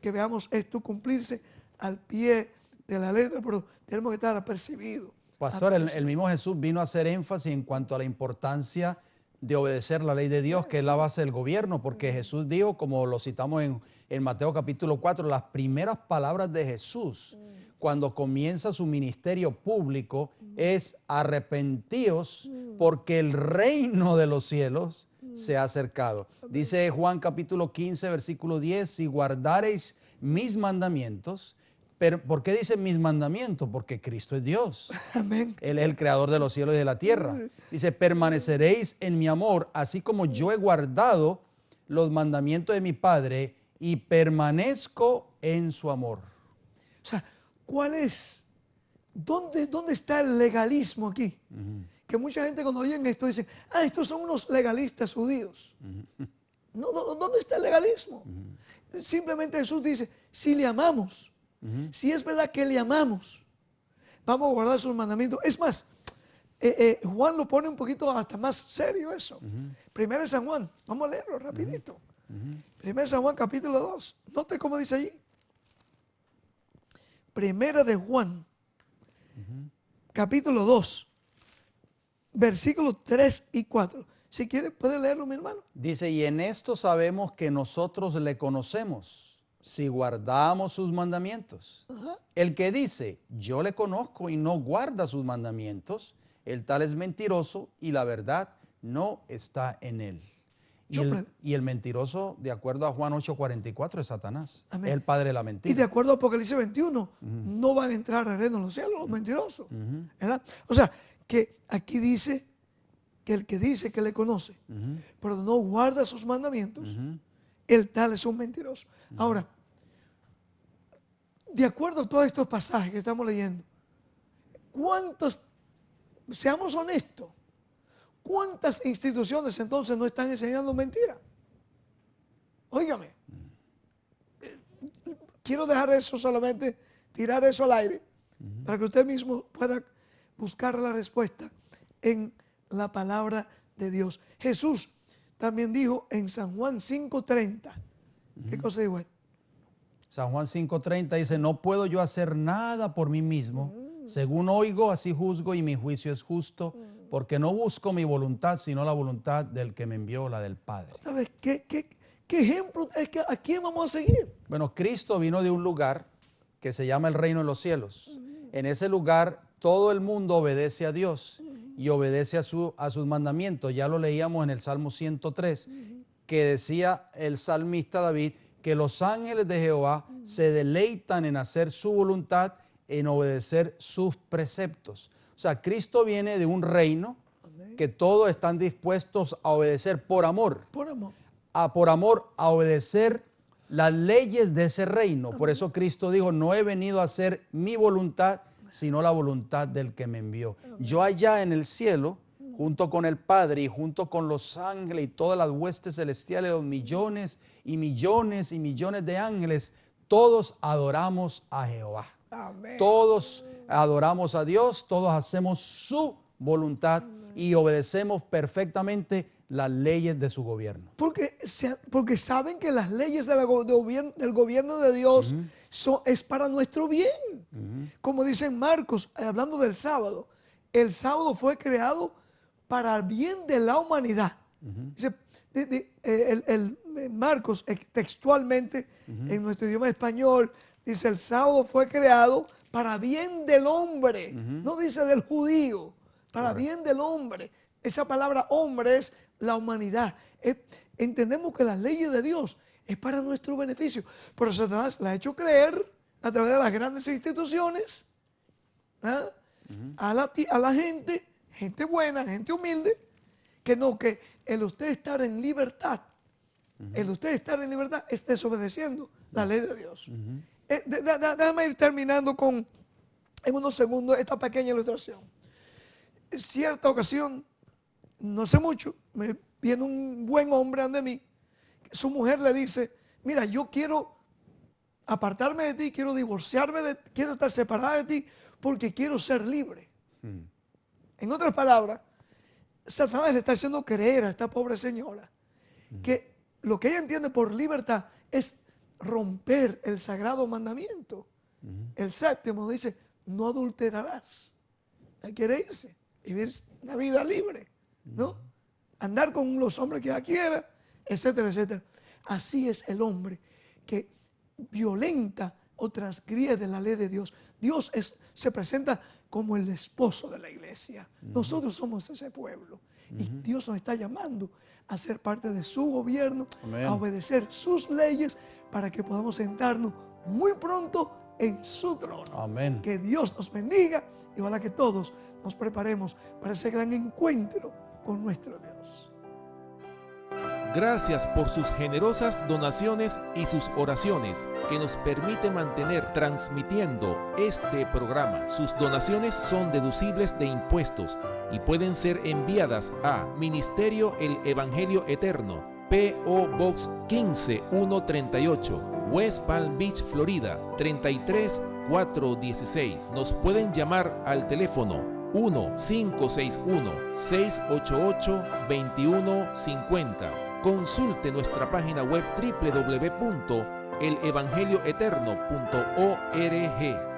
que veamos esto cumplirse al pie de la letra, pero tenemos que estar apercibidos. Pastor, el mismo Jesús vino a hacer énfasis en cuanto a la importancia de obedecer la ley de Dios, que es la base del gobierno, porque Jesús dijo, como lo citamos en Mateo capítulo 4, las primeras palabras de Jesús cuando comienza su ministerio público es: arrepentíos porque el reino de los cielos se ha acercado. Dice Juan capítulo 15, versículo 10, si guardareis mis mandamientos. Pero, ¿por qué dice mis mandamientos? Porque Cristo es Dios. Amén. Él es el creador de los cielos y de la tierra. Dice, permaneceréis en mi amor, así como yo he guardado los mandamientos de mi Padre y permanezco en su amor. O sea, ¿cuál es? ¿Dónde está el legalismo aquí? Que mucha gente cuando oyen esto dice, estos son unos legalistas judíos. No, ¿dónde está el legalismo? Simplemente Jesús dice, si le amamos, si es verdad que le amamos, vamos a guardar sus mandamientos. Es más, Juan lo pone un poquito hasta más serio eso. Primero de San Juan, vamos a leerlo rapidito. Primero de San Juan capítulo 2, note cómo dice allí. Primera de Juan, capítulo 2, versículos 3 y 4. Si quiere, puede leerlo, mi hermano. Dice, y en esto sabemos que nosotros le conocemos, si guardamos sus mandamientos. El que dice, yo le conozco y no guarda sus mandamientos, el tal es mentiroso y la verdad no está en él. Y el mentiroso, de acuerdo a Juan 8:44, es Satanás. Amén. Es el padre de la mentira. Y de acuerdo a Apocalipsis 21, no van a entrar al reino de los cielos los mentirosos. ¿Verdad? O sea, que aquí dice que el que dice que le conoce, pero no guarda sus mandamientos, el tal es un mentiroso. Ahora, de acuerdo a todos estos pasajes que estamos leyendo, seamos honestos, ¿cuántas instituciones entonces no están enseñando mentira? Óigame, quiero dejar eso solamente, tirar eso al aire, para que usted mismo pueda buscar la respuesta en la palabra de Dios. Jesús también dijo en San Juan 5:30, ¿qué cosa dijo él? San Juan 5:30 dice, no puedo yo hacer nada por mí mismo, según oigo, así juzgo y mi juicio es justo, porque no busco mi voluntad, sino la voluntad del que me envió, la del Padre. ¿Sabes qué ¿qué ejemplo es que a quién vamos a seguir? Bueno, Cristo vino de un lugar que se llama el reino de los cielos. En ese lugar todo el mundo obedece a Dios y obedece a sus mandamientos. Ya lo leíamos en el Salmo 103, que decía el salmista David que los ángeles de Jehová se deleitan en hacer su voluntad, en obedecer sus preceptos. O sea, Cristo viene de un reino que todos están dispuestos a obedecer por amor. Por amor. Por amor a obedecer las leyes de ese reino. Por eso Cristo dijo, no he venido a hacer mi voluntad, sino la voluntad del que me envió. Yo allá en el cielo, junto con el Padre y junto con los ángeles y todas las huestes celestiales, los millones y millones y millones de ángeles, todos adoramos a Jehová. Amén. Todos adoramos a Dios, todos hacemos su voluntad y obedecemos perfectamente las leyes de su gobierno. Porque saben que las leyes del gobierno de Dios es para nuestro bien. Como dice en Marcos, hablando del sábado, el sábado fue creado para el bien de la humanidad. Dice, Marcos textualmente en nuestro idioma español dice el sábado fue creado para bien del hombre, no dice del judío, para bien del hombre. Esa palabra hombre es la humanidad. Entendemos que las leyes de Dios es para nuestro beneficio. Pero Satanás la ha hecho creer a través de las grandes instituciones a la gente buena, gente humilde, que no, que el usted estar en libertad, el usted estar en libertad es desobedeciendo la ley de Dios. Déjame ir terminando en unos segundos esta pequeña ilustración. En cierta ocasión, no sé mucho, me viene un buen hombre ante mí, su mujer le dice, mira, yo quiero apartarme de ti, quiero divorciarme quiero estar separada de ti porque quiero ser libre. En otras palabras, Satanás le está haciendo creer a esta pobre señora que lo que ella entiende por libertad es romper el sagrado mandamiento. El séptimo dice, no adulterarás. Ella quiere irse, vivir una vida libre, ¿no? Andar con los hombres que ella quiera, etcétera, etcétera. Así es el hombre que violenta o transgrede la ley de Dios. Dios se presenta como el esposo de la iglesia. Nosotros somos ese pueblo. Y Dios nos está llamando a ser parte de su gobierno, a obedecer sus leyes para que podamos sentarnos muy pronto en su trono. Amén. Que Dios nos bendiga y ojalá que todos nos preparemos para ese gran encuentro con nuestro Dios. Gracias por sus generosas donaciones y sus oraciones que nos permite mantener transmitiendo este programa. Sus donaciones son deducibles de impuestos y pueden ser enviadas a Ministerio El Evangelio Eterno, P.O. Box 15138, West Palm Beach, Florida 33416. Nos pueden llamar al teléfono 1-561-688-2150. Consulte nuestra página web www.elevangelioeterno.org.